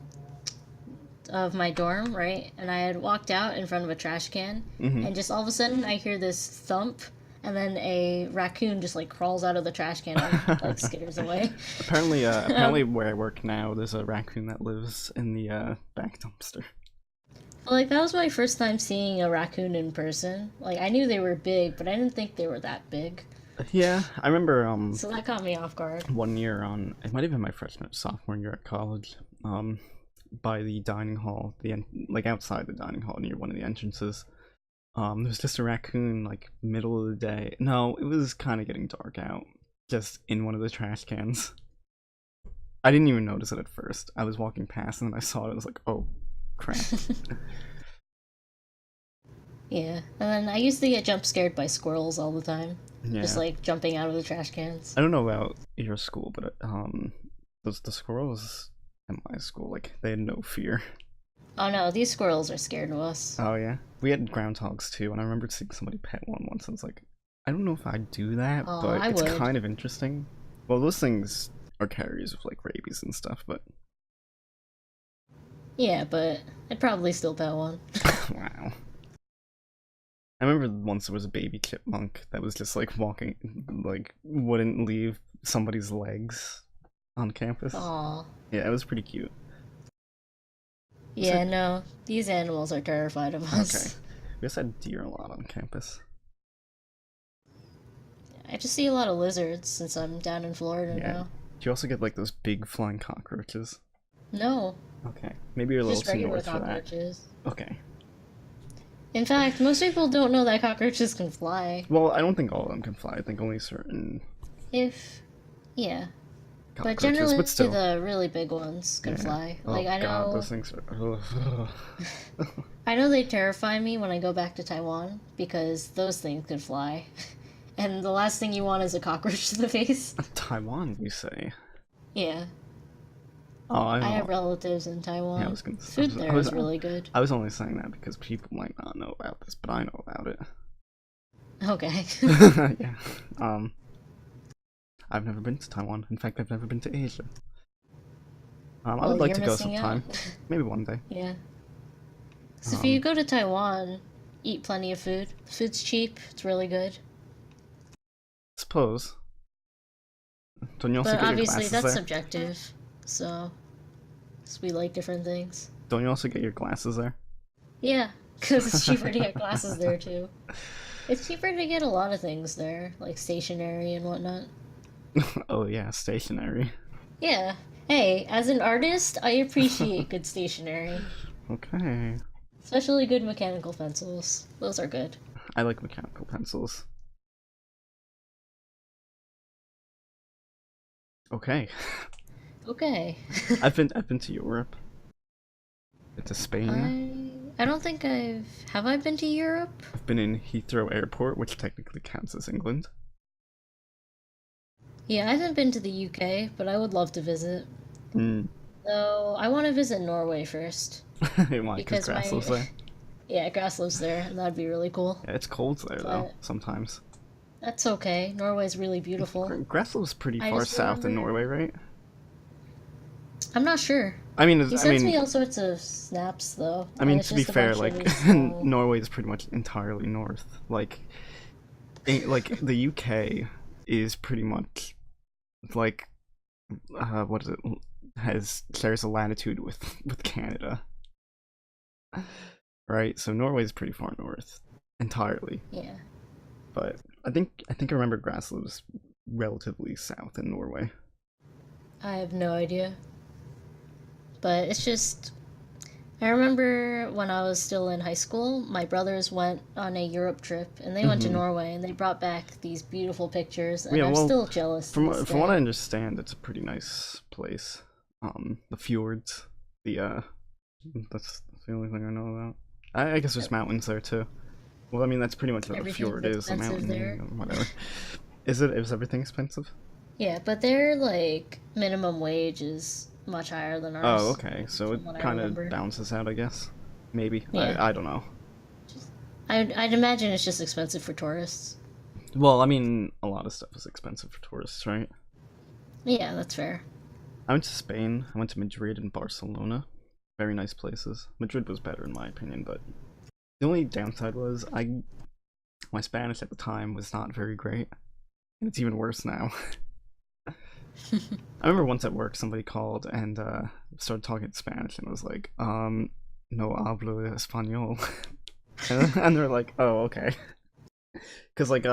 of my dorm, right? And I had walked out in front of a trash can, Hmm. and just all of a sudden I hear this thump, and then a raccoon just like crawls out of the trash can and like skitters away. Apparently, where I work now, there's a raccoon that lives in the back dumpster. Like that was my first time seeing a raccoon in person. Like I knew they were big, but I didn't think they were that big. Yeah, I remember So that caught me off guard. one year on it might have been my freshman or sophomore year at college. By the dining hall, like outside the dining hall near one of the entrances. There was just a raccoon like middle of the day. No, it was kind of getting dark out. Just in one of the trash cans. I didn't even notice it at first. I was walking past and then I saw it. I was like, oh, crap. Yeah, and then I used to get jump scared by squirrels all the time, just Yeah. like jumping out of the trash cans. I don't know about your school, but the squirrels at my school, like they had no fear. Oh no, these squirrels are scared of us. Oh yeah, we had groundhogs too, and I remember seeing somebody pet one once. And I was like, I don't know if I'd do that, Oh, but I it's would. kind of interesting. Well, those things are carriers of like rabies and stuff, but Yeah, but I'd probably still pet one. wow. I remember once there was a baby chipmunk that was just like walking, like wouldn't leave somebody's legs on campus. Aw. Yeah, it was pretty cute. Yeah, no, these animals are terrified of Okay. us. We also had deer a lot on campus. I just see a lot of lizards since I'm down in Florida Yeah. now. Do you also get like those big flying cockroaches? No, Okay. Maybe you're a little just too regular north for that. cockroaches. Okay. In fact, most people don't know that cockroaches can fly. Well, I don't think all of them can fly. I think only certain If, yeah. But cockroaches, generally, but still. the really big ones can Yeah. fly. Oh Like, god, those things are. I know they terrify me when I go back to Taiwan because those things could fly. And the last thing you want is a cockroach to the face. Taiwan, you say? Yeah, Oh, I I know. have relatives in Taiwan. Yeah, I was gonna. Food there is really good. I was only saying that because people might not know about this, but I know about it. Okay. Yeah. I've never been to Taiwan. In fact, I've never been to Asia. I Well, would like you're to go missing sometime. out. Maybe one day. Yeah. So if you Um, go to Taiwan, eat plenty of food. Food's cheap. It's really good. suppose. Don't you also But get your obviously glasses that's there? subjective. So, 'cause we like different things. Don't you also get your glasses there? Yeah, because it's cheaper to get glasses there too. It's cheaper to get a lot of things there, like stationery and whatnot. Oh yeah, stationery. Yeah. Hey, as an artist, I appreciate good stationery, Okay. especially good mechanical pencils. Those are good. I like mechanical pencils. Okay. Okay. I've been to Europe. Been to Spain. I don't think have I been to Europe? I've been in Heathrow Airport, which technically counts as England. Yeah, I haven't been to the UK, but I would love to visit. Mm. Though I want to visit Norway first Why? Because because grass lives my there. yeah, grass lives there, and that'd be really cool. Yeah, it's cold there though. But Sometimes. that's okay. Norway's really beautiful. Grass lives pretty I far just south in remember Norway, right? I'm not sure. I mean, He I sends me mean, all sorts of snaps though, I and mean it's to be just a fair, bunch of like really small. Norway is pretty much entirely north. Like the UK is pretty much like what is it? Has shares a latitude with Canada, right? So Norway is pretty far north entirely. Yeah, But I think I remember grass lives relatively south in Norway. I have no idea, but it's just I remember when I was still in high school, my brothers went on a Europe trip and they went to Hmm. Norway and they brought back these beautiful pictures and Yeah, I'm well, still jealous to this from what I day. understand, it's a pretty nice place. The fjords, the that's the only thing I know about. I guess there's mountains there too. Well, I mean that's pretty much what a Everything's fjord is, a expensive there. mountain, whatever. Is everything expensive? Yeah, but their like minimum wage is much higher than Oh, ours, okay. So it from what I kind of remember. balances out, I guess. Maybe. Yeah, I don't know. I'd imagine it's just expensive for tourists. Well, I mean, a lot of stuff is expensive for tourists, right? Yeah, that's fair. I went to Spain. I went to Madrid and Barcelona. Very nice places. Madrid was better in my opinion, but the only downside was I my Spanish at the time was not very great, and it's even worse now. I remember once at work somebody called and started talking Spanish and was like, no hablo español, and they're like, oh, okay, because like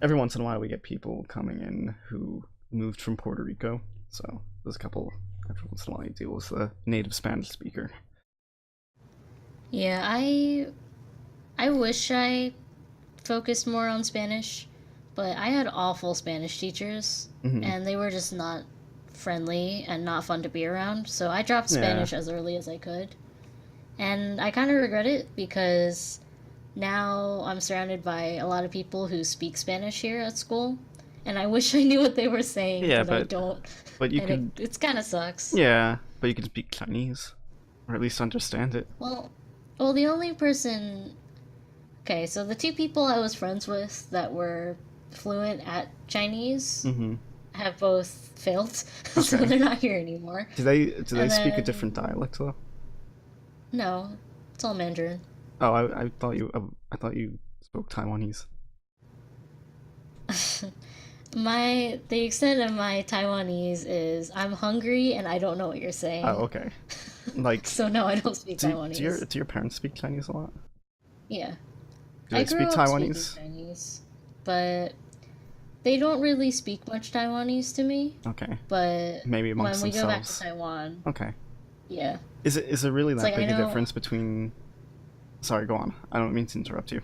every once in a while we get people coming in who moved from Puerto Rico, so there's a couple every once in a while you deal with a native Spanish speaker. Yeah, I wish I focused more on Spanish, but I had awful Spanish teachers, Hmm. and they were just not friendly and not fun to be around. So I dropped Yeah. Spanish as early as I could. And I kind of regret it because now I'm surrounded by a lot of people who speak Spanish here at school. And I wish I knew what they were saying, Yeah, but I don't. but you And could it's kind of sucks. yeah, but you could speak Chinese or at least understand it. Well, well, the only person. Okay, so the two people I was friends with that were fluent at Chinese Hmm. have both failed, so Okay. they're not here anymore. Do they And speak a different then dialect though? no, it's all Mandarin. Oh, I thought you spoke Taiwanese. The extent of my Taiwanese is I'm hungry and I don't know what you're Oh, saying. okay. Like, So no, I don't speak do Taiwanese. your parents speak Chinese a lot? Yeah. Do I they grew speak up speaking Taiwanese? Chinese, but they don't really speak much Taiwanese to me. Okay, But maybe when amongst we go back to themselves. Taiwan, Okay. yeah. Is it really It's that like I big a know. difference between? Sorry, go on. I don't mean to interrupt you.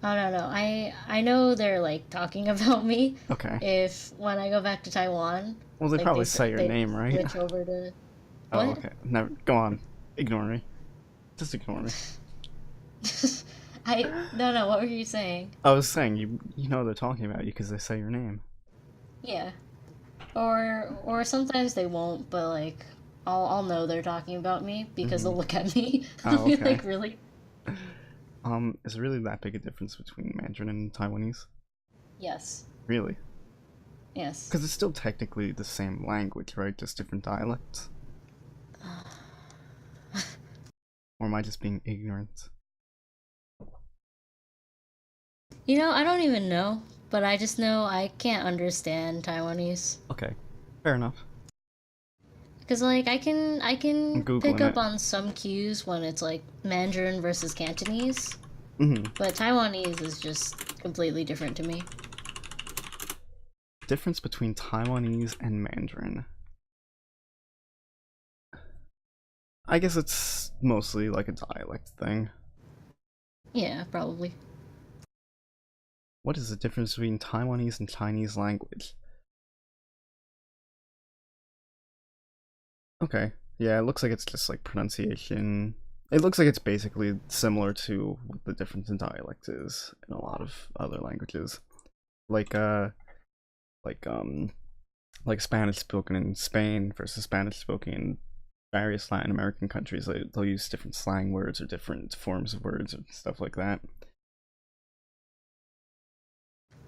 Oh no, no. I know they're like talking about me. Okay. If when I go back to Taiwan, Well, they like probably say your they name, right? switch over to Oh, what? okay. Never. Go on. Ignore me. Just ignore me. I no, no. What were you saying? I was saying you know they're talking about you because they say your name. Yeah. Or sometimes they won't, but like I'll know they're talking about me because Hmm. they'll look at me. They'll Oh, be okay. like, really? Is there really that big a difference between Mandarin and Taiwanese? Yes. Really? Yes. Because it's still technically the same language, right? Just different dialects. Or am I just being ignorant? You know, I don't even know, but I just know I can't understand Taiwanese. Okay, fair enough. Cause like I I'm can pick googling up it. on some cues when it's like Mandarin versus Cantonese, Hmm. but Taiwanese is just completely different to me. Difference between Taiwanese and Mandarin. I guess it's mostly like a dialect thing. Yeah, probably. What is the difference between Taiwanese and Chinese language? Okay. Yeah, it looks like it's just like pronunciation. It looks like it's basically similar to what the difference in dialect is in a lot of other languages. Like like um like Spanish spoken in Spain versus Spanish spoken in various Latin American countries. They'll use different slang words or different forms of words and stuff like that.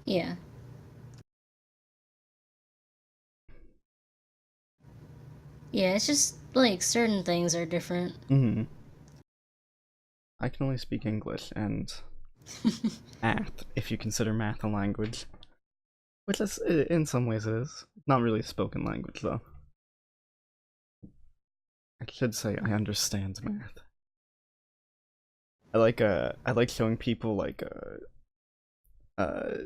Yeah. Yeah, it's just like certain things are different. Hmm. I can only speak English and math, if you consider math a language. Which is, in some ways it is. Not really a spoken language though. I should say I understand math. I like showing people like uh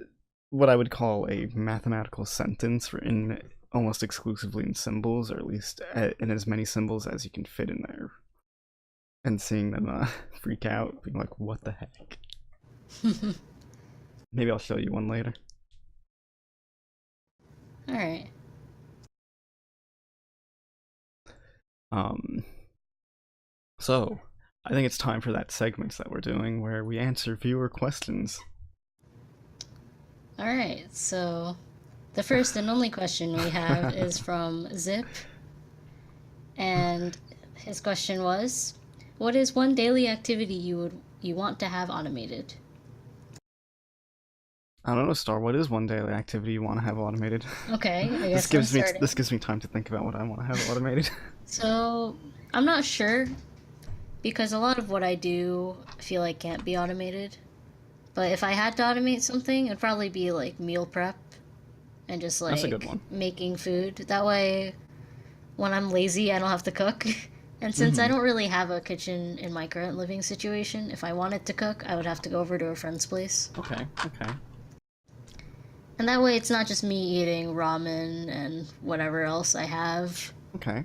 what I would call a mathematical sentence for in almost exclusively in symbols, or at least in as many symbols as you can fit in there, and seeing them freak out, being like, "What the heck?" Maybe I'll show you one later. Alright. Um, so I think it's time for that segment that we're doing where we answer viewer questions. Alright, so the first and only question we have is from Zip, and his question was, what is one daily activity you want to have automated? I don't know, Star. What is one daily activity you want to have automated? Okay, I guess I'm This starting. gives me time to think about what I want to have automated. So, I'm not sure because a lot of what I do I feel like can't be automated. But if I had to automate something, it'd probably be like meal prep and just That's a good like one. making food. That way, when I'm lazy, I don't have to cook. And since I Hmm. don't really have a kitchen in my current living situation, if I wanted to cook, I would have to go over to a friend's place. Okay. Okay. And that way, it's not just me eating ramen and whatever else I have Okay.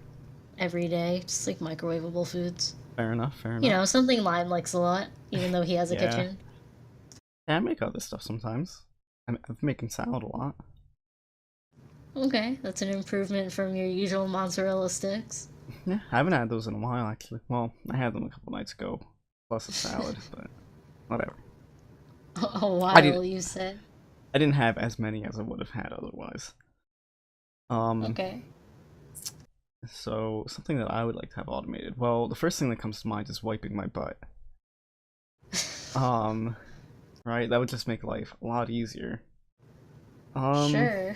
every day, just like microwavable foods. Fair enough. Fair You enough. know, something Lime likes a lot, even though he has a Yeah. kitchen. Yeah, I make other stuff sometimes. I'm making salad a lot. Okay, that's an improvement from your usual mozzarella sticks. Yeah, I haven't had those in a while actually. Well, I had them a couple nights ago, plus a salad, but whatever. A I didn't. while, you said. I didn't have as many as I would have had otherwise. Um. Okay. So something that I would like to have automated. Well, the first thing that comes to mind is wiping my butt. Um. Right. That would just make life a lot easier. Um. Sure.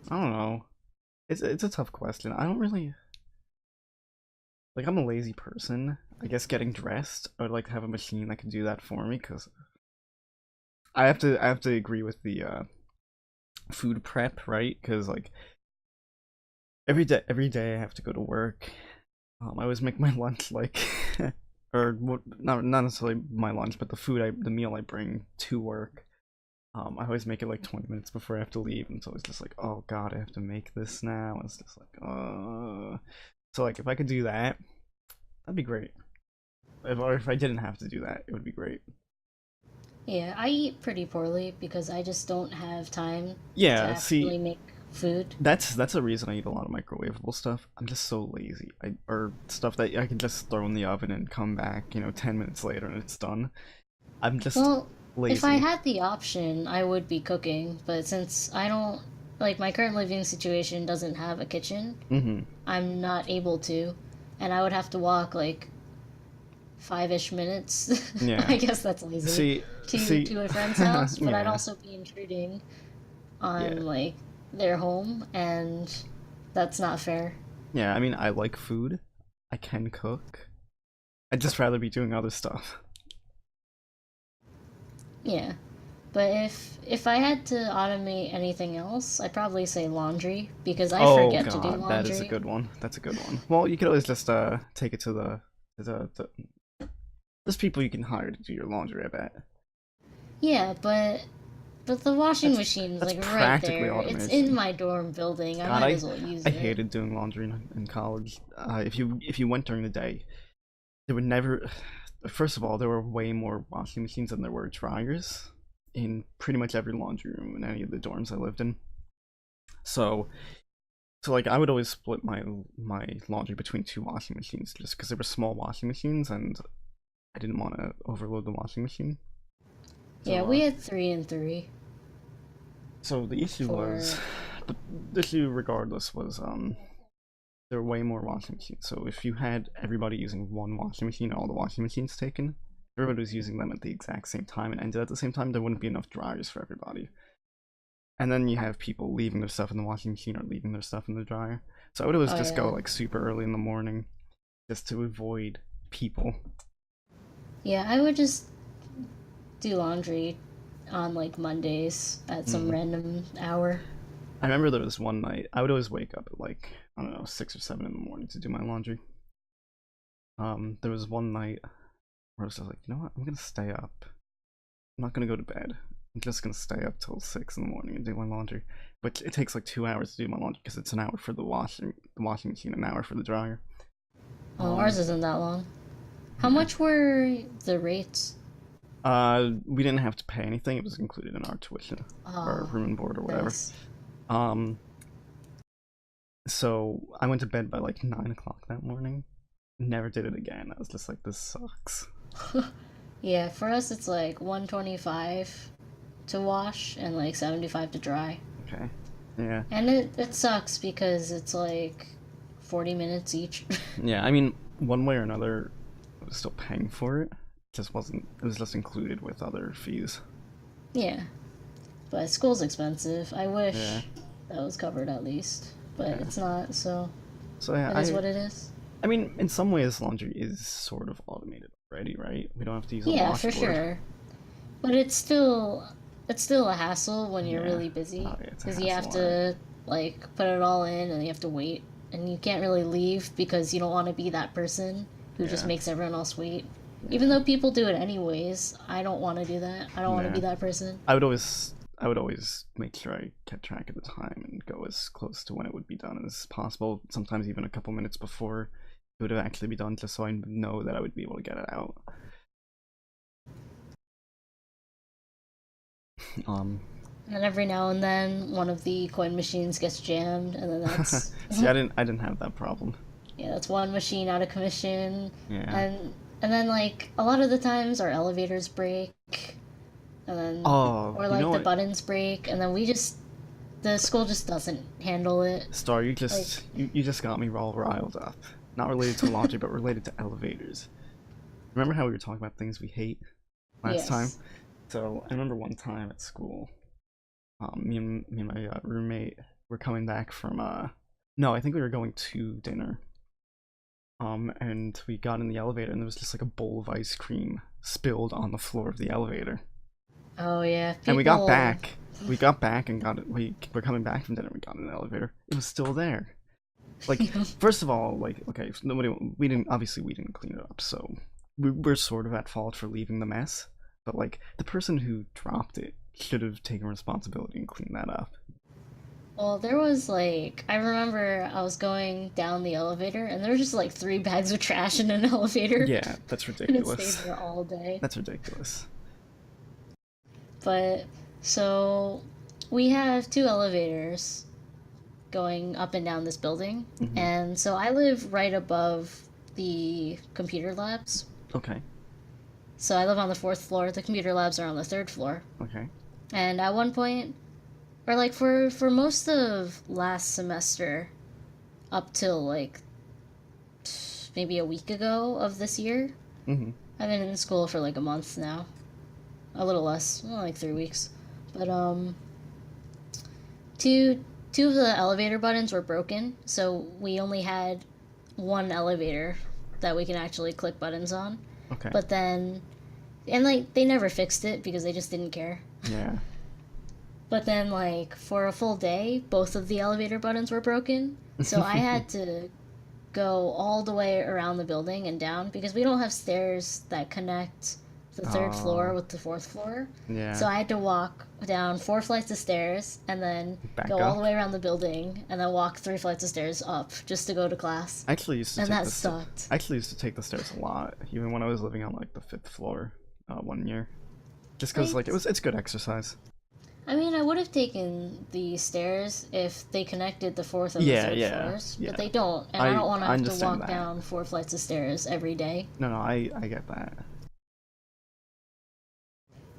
I don't know. It's a tough question. I don't really like. I'm a lazy person. I guess getting dressed, I would like to have a machine that can do that for me because I have to agree with the food prep, right? Because like every day I have to go to work. I always make my lunch like, or not necessarily my lunch, but the meal I bring to work. I always make it like 20 minutes before I have to leave, and so it's just like, oh god, I have to make this now. It's just like, So like, if I could do that, that'd be great. Or if I didn't have to do that, it would be great. Yeah, I eat pretty poorly because I just don't have time to Yeah, see, actually make food. that's a reason I eat a lot of microwavable stuff. I'm just so lazy. Or stuff that I can just throw in the oven and come back, 10 minutes later and it's done. I'm just Well, if I lazy. had the option, I would be cooking, but since I don't, like, my current living situation doesn't have a kitchen, Hmm. I'm not able to, and I would have to walk like 5-ish minutes. Yeah. I guess that's lazy See, to see, to a friend's house, but I'd yeah, also be intruding yeah, on like their home, and that's not fair. yeah. I mean, I like food. I can cook. I'd just rather be doing other stuff. Yeah. But if I had to automate anything else, I'd probably say laundry because I Oh forget to do God, that is a laundry. good one. That's a good one. Well, you could always just take it to the there's people you can hire to do your laundry. I bet. Yeah, but But the washing That's machine is that's like right practically there. It's in automation. my dorm building. I God, might as well use I it. hated doing laundry in college. If you went during the day, there would never. First of all, there were way more washing machines than there were dryers in pretty much every laundry room in any of the dorms I lived in. So, so like I would always split my laundry between two washing machines just because they were small washing machines and I didn't want to overload the washing machine. Yeah, So, we had 3 and 3 so the issue was, for. the issue regardless was there were way more washing machines. So if you had everybody using one washing machine, all the washing machines taken, everybody was using them at the exact same time and ended at the same time, there wouldn't be enough dryers for everybody. And then you have people leaving their stuff in the washing machine or leaving their stuff in the dryer. So I would always Oh just go yeah, like super early in the morning just to avoid people. yeah. I would just do laundry on like Mondays at some Mm. random hour. I remember there was one night I would always wake up at like I don't know 6 or 7 in the morning to do my laundry. There was one night where I was just like, you know what, I'm gonna stay up. I'm not gonna go to bed. I'm just gonna stay up till 6 in the morning and do my laundry. But it takes like 2 hours to do my laundry because it's an hour for the washing machine, an hour for the dryer. Oh, ours Um, isn't that long. How yeah. much were the rates? We didn't have to pay anything. It was included in our tuition, or Oh, room and board, or whatever. nice. Um, so I went to bed by like 9 o'clock that morning. Never did it again. I was just like, this sucks. Yeah, for us it's like 125 to wash and like 75 to dry. Okay. Yeah. And it sucks because it's like 40 minutes each. Yeah. I mean, one way or another, I was still paying for it. Just wasn't. It was just included with other fees. Yeah, but school's expensive. I Yeah. wish that was covered at least, but Yeah. it's not, so So yeah, it is I. what it is. I mean, in some ways, laundry is sort of automated already, right? We don't have to use a Yeah, for washboard. sure. But it's still a hassle when you're Yeah. really busy Oh yeah, it's a because you have hassle. Alright. to like put it all in and you have to wait and you can't really leave because you don't want to be that person who just Yeah. makes everyone else wait. Even Yeah. though people do it anyways, I don't want to do that. I don't want to be Yeah. that person. I would always make sure I kept track of the time and go as close to when it would be done as possible. Sometimes even a couple minutes before it would actually be done, just so I know that I would be able to get it out. Um, And every now and then one of the coin machines gets jammed and then that's See, I didn't have that problem. yeah, that's one machine out of commission. Yeah. And then like a lot of the times our elevators break and then Oh, or you know like the what, buttons break and then the school just doesn't handle it. Star? You Like just you just got me all riled up. Not related to laundry, but related to elevators. Remember how we were talking about things we hate last time? yes. So I remember one time at school, me and my roommate were coming back from no, I think we were going to dinner. And we got in the elevator, and there was just like a bowl of ice cream spilled on the floor of the elevator. Oh yeah, And we got people. back. We got back and got it. We were coming back from dinner. We got in the elevator. It was still there. Like, first of all, like, okay, nobody, we didn't clean it up, so we're sort of at fault for leaving the mess. But like, the person who dropped it should have taken responsibility and cleaned that up. Well, there was like I remember I was going down the elevator and there were just like 3 bags of trash in an elevator Yeah, that's and it stayed ridiculous. there all day. That's ridiculous. But so we have 2 elevators going up and down this building. Hmm. And so I live right above the computer labs. Okay. So I live on the 4th floor. The computer labs are on the 3rd floor. Okay. And at one point, or like for most of last semester, up till like maybe a week ago of this year, Hmm. I've been in school for like a month now, a little less, well, like 3 weeks. But two of the elevator buttons were broken, so we only had one elevator that we can actually click buttons on. Okay. But then, and like they never fixed it because they just didn't care. Yeah. But then, like for a full day, both of the elevator buttons were broken, so I had to go all the way around the building and down because we don't have stairs that connect the 3rd floor Oh, with the 4th floor. yeah. So I had to walk walk down 4 flights of stairs and then Back go all up. the way around the building and then walk 3 flights of stairs up just to go to class. I actually used to And take that the sucked. I actually used to take the stairs a lot, even when I was living on like the 5th floor, one year. Just because Like, like it's good exercise. I mean, I would have taken the stairs if they connected the fourth and the Yeah, third yeah, floors, yeah. but they don't, and I don't want to I have to understand walk that. down 4 flights of stairs every day. No, no, I get that.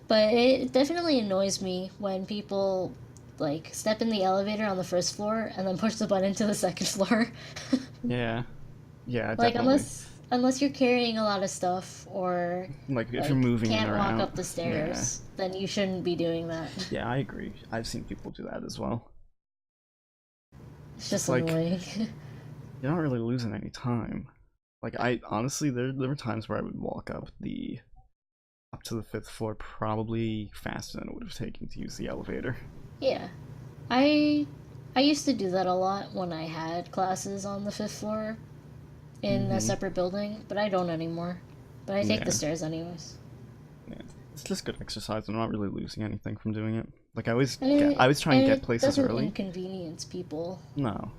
But it definitely annoys me when people like step in the elevator on the first floor and then push the button to the second floor. Yeah, yeah, Like definitely. unless you're carrying a lot of stuff or Like if you're like moving in can't or walk out. up the Yeah, stairs, then you shouldn't be doing that. yeah, I agree. I've seen people do that as well. It's It's just just like annoying. you're not really losing any time. Like I honestly, there were times where I would walk up to the 5th floor probably faster than it would have taken to use the elevator. Yeah. I I used to do that a lot when I had classes on the fifth floor in a Mm-hmm. separate building, but I don't anymore. But I take the Yeah, stairs anyways. yeah. It's just good exercise. I'm not really losing anything from doing it. Like I always try and And get it places doesn't early. inconvenience people. No.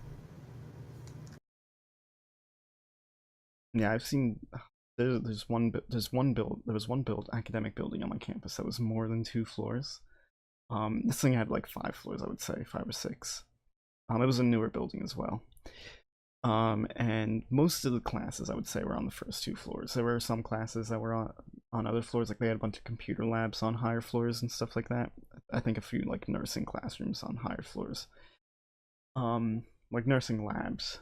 Yeah, I've seen there was one build academic building on my campus that was more than 2 floors. This thing had like 5 floors, I would say, 5 or 6. It was a newer building as well. And most of the classes I would say were on the first 2 floors. There were some classes that were on other floors, like they had a bunch of computer labs on higher floors and stuff like that. I think a few like nursing classrooms on higher floors. Like nursing labs.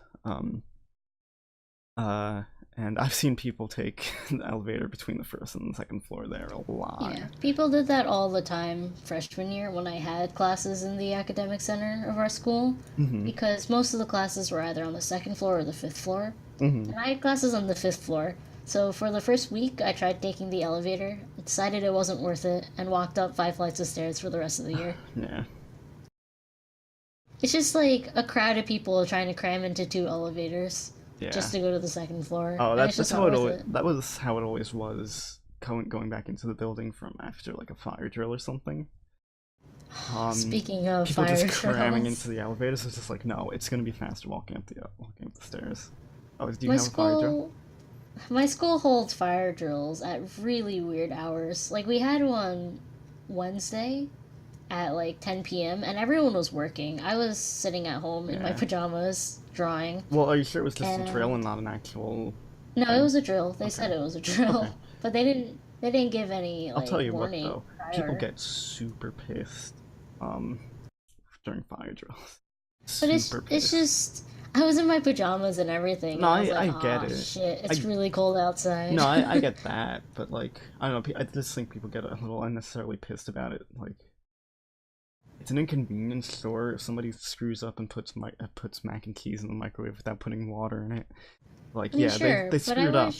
Uh, and I've seen people take the elevator between the first and the second floor there a lot. Yeah, people did that all the time freshman year when I had classes in the academic center of our school, Mm-hmm. because most of the classes were either on the second floor or the fifth floor. Mm-hmm. And I had classes on the fifth floor. So for the first week, I tried taking the elevator, decided it wasn't worth it, and walked up 5 flights of stairs for the rest of the year. Yeah. It's just like a crowd of people trying to cram into 2 elevators Yeah. just to go to the second floor, Oh, and it's that's just how not it worth always it. that was how it always was going back into the building from after like a fire drill or something. Um, Speaking of People fire just cramming into drills, the elevators. It's just like no, it's gonna be faster walking up the stairs. Oh, do you my have a fire drill? school my school holds fire drills at really weird hours. Like we had one Wednesday at like 10 p.m. and everyone was working. I was sitting at home in my Yeah. pajamas drawing. Well, are you sure it was just a drill And and not an actual no, it thing? was a drill. They Okay. said it was a Okay. drill, but they didn't give any I'll tell like you what warning though, people prior. get super pissed um during fire drills. But Super it's pissed. just I was in my pajamas and everything, No, and I was I like, get "Ah, it. shit! It's I really cold outside." no, I get that, but like I don't know. I just think people get a little unnecessarily pissed about it. Like it's an inconvenience, sure. If somebody screws up and puts mac and cheese in the microwave without putting water in it, like I mean, yeah, sure, they but screwed up.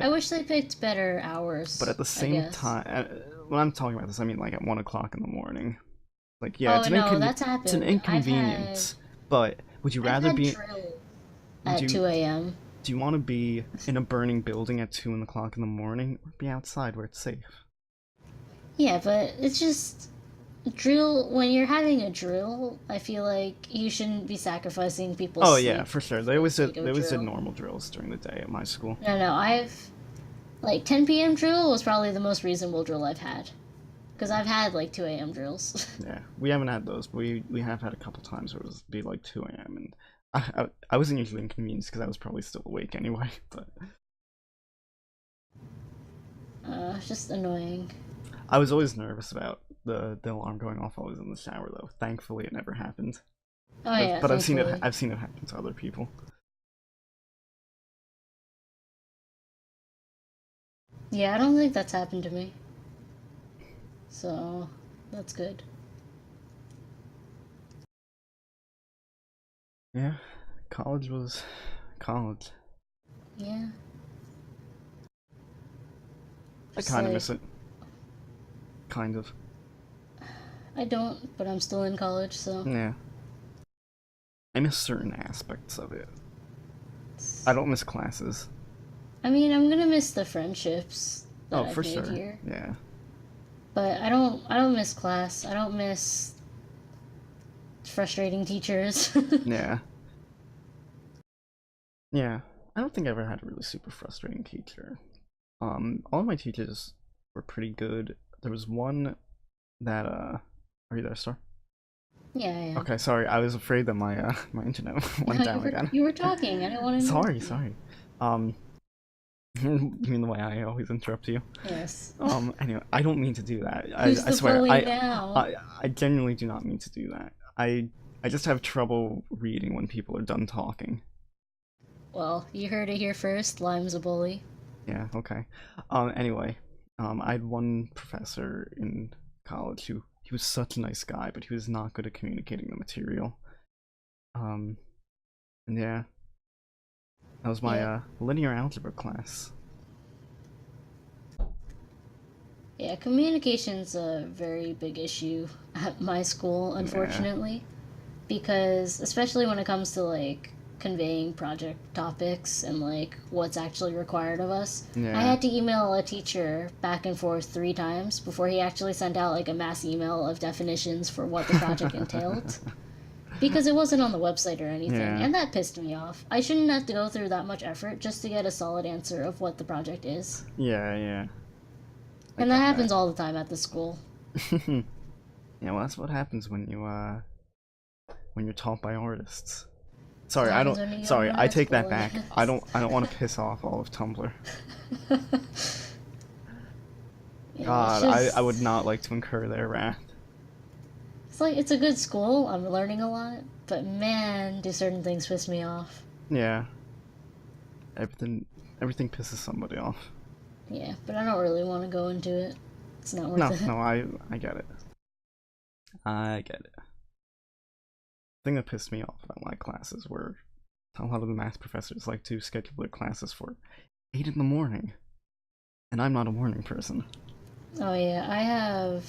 I But wish they picked better at hours. the I same guess. time, when I'm talking about this, I mean like at 1 o'clock in the morning. Like yeah, Oh no, that's it's an happened. inconvenience. But would you I've rather had be drill would at you 2 a.m. do you want to be in a burning building at 2 o'clock in the morning, or be outside where it's safe? Yeah, but it's just drill. When you're having a drill, I feel like you shouldn't be sacrificing people's Oh yeah, sleep for sure. for the sake of They a always did drill. normal drills during the day at my school. No, no, I've like 10 p.m. drill was probably the most reasonable drill I've had. Because I've had like 2 a.m. drills. Yeah, we haven't had those, but we have had a couple times where it was be like 2 a.m. and I wasn't usually inconvenienced because I was probably still awake anyway. But It's just annoying. I was always nervous about the alarm going off while I was in the shower, though. Thankfully, it never happened. Oh yeah, But thankfully. I've seen it happen to other people. Yeah, I don't think that's happened to me. So, that's good. Yeah, college was college. Yeah. I Just kind of like, miss it. Kind of. I don't, but I'm still in college, so. Yeah. I miss certain aspects of it. I don't miss classes. I mean, I'm gonna miss the friendships that Oh, I've for made sure. here. Yeah. But I don't miss class. I don't miss frustrating teachers. Yeah. Yeah. I don't think I ever had a really super frustrating teacher. All of my teachers were pretty good. There was one that are you there, Star? Yeah, I am. Okay, sorry. I was afraid that my my internet went No, down again. you were talking. I didn't want to Sorry, interrupt you. sorry. Um, you mean the way I always interrupt you? Yes. Anyway, I don't mean to do that. Who's I the swear, bully now? I genuinely do not mean to do that. I just have trouble reading when people are done talking. Well, you heard it here first. Lime's a bully. Yeah, okay. Anyway, I had one professor in college who he was such a nice guy, but he was not good at communicating the material. Um, and yeah, that was my Yeah. linear algebra class. Yeah, communication's a very big issue at my school, Yeah, unfortunately, because especially when it comes to like conveying project topics and like what's actually required of us. I yeah. had to email a teacher back and forth 3 times before he actually sent out like a mass email of definitions for what the project entailed. Because it wasn't on the website or anything, Yeah, and that pissed me off. I shouldn't have to go through that much effort just to get a solid answer of what the project is. yeah. I And that get that. happens all the time at the school. Yeah, well, that's what happens when you're taught by artists. That's Sorry, what I happens don't. when you go to Sorry, I art take school, that I back. I guess. don't. I don't want to piss off all of Tumblr. Yeah, it's God, I just would not like to incur their wrath. it's like it's a good school. I'm learning a lot, but man, do certain things piss me off. Yeah, everything everything pisses somebody off. Yeah, but I don't really want to go into it. It's not worth No, it. no, I get it. I get it. The thing that pissed me off about my classes were a lot of the math professors like to schedule their classes for 8 in the morning, and I'm not a morning person. Oh yeah, I have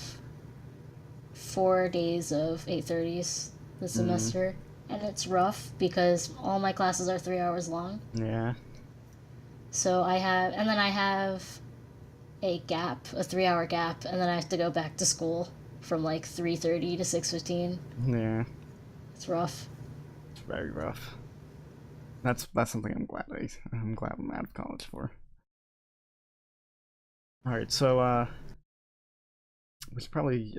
4 days of 8:30s this Mm, semester, and it's rough because all my classes are 3 hours long. yeah, So and then I have a gap, a 3 hour gap, and then I have to go back to school from like 3:30 to 6:15. yeah. It's rough. It's very rough. That's something I'm glad I'm out of college for. All right, so we should probably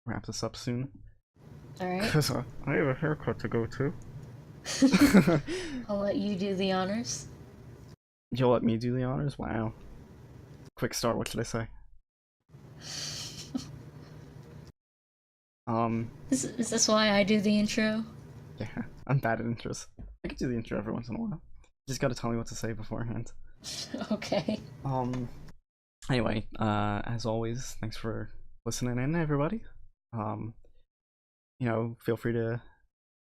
wrap this up soon All right, because I have a haircut to go to. I'll let you do the honors. You'll let me do the honors? Wow. Quick start. What should I say? Um, Is this why I do the intro? yeah, I'm bad at intros. I could do the intro every once in a while. You just gotta tell me what to say beforehand. Okay. Um, anyway, as always, thanks for listening in, everybody. Um, feel free to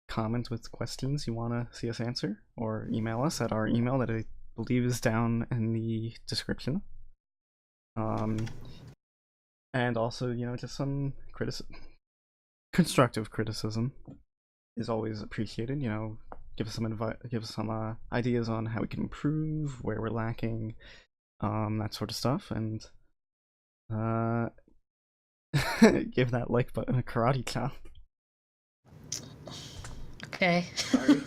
comment with questions you want to see us answer, or email us at our email that I believe is down in the description. Um, and also, just some constructive criticism is always appreciated. Give us some advice, give us some ideas on how we can improve, where we're lacking, that sort of stuff, and uh, give that like button a karate chop. Okay. Sorry.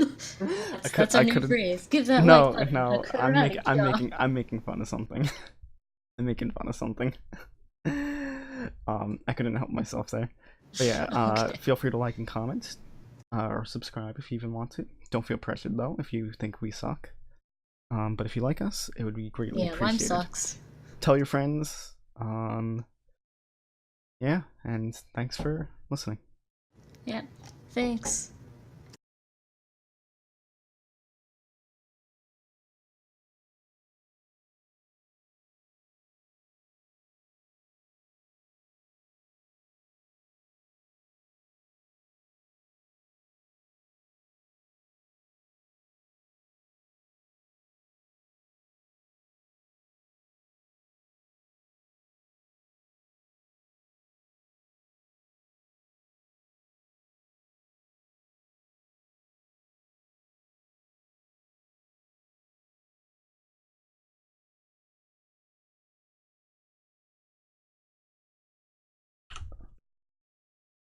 That's a I new couldn't. phrase. Give that like No, button a no. karate chop. I'm making fun of something. I'm making fun of something. I couldn't help myself there. But yeah, Okay. feel free to like and comment, or subscribe if you even want to. Don't feel pressured though if you think we suck. But if you like us, it would be greatly Yeah, lime appreciated. sucks. Tell your friends. Yeah, and thanks for listening. Yeah. Thanks.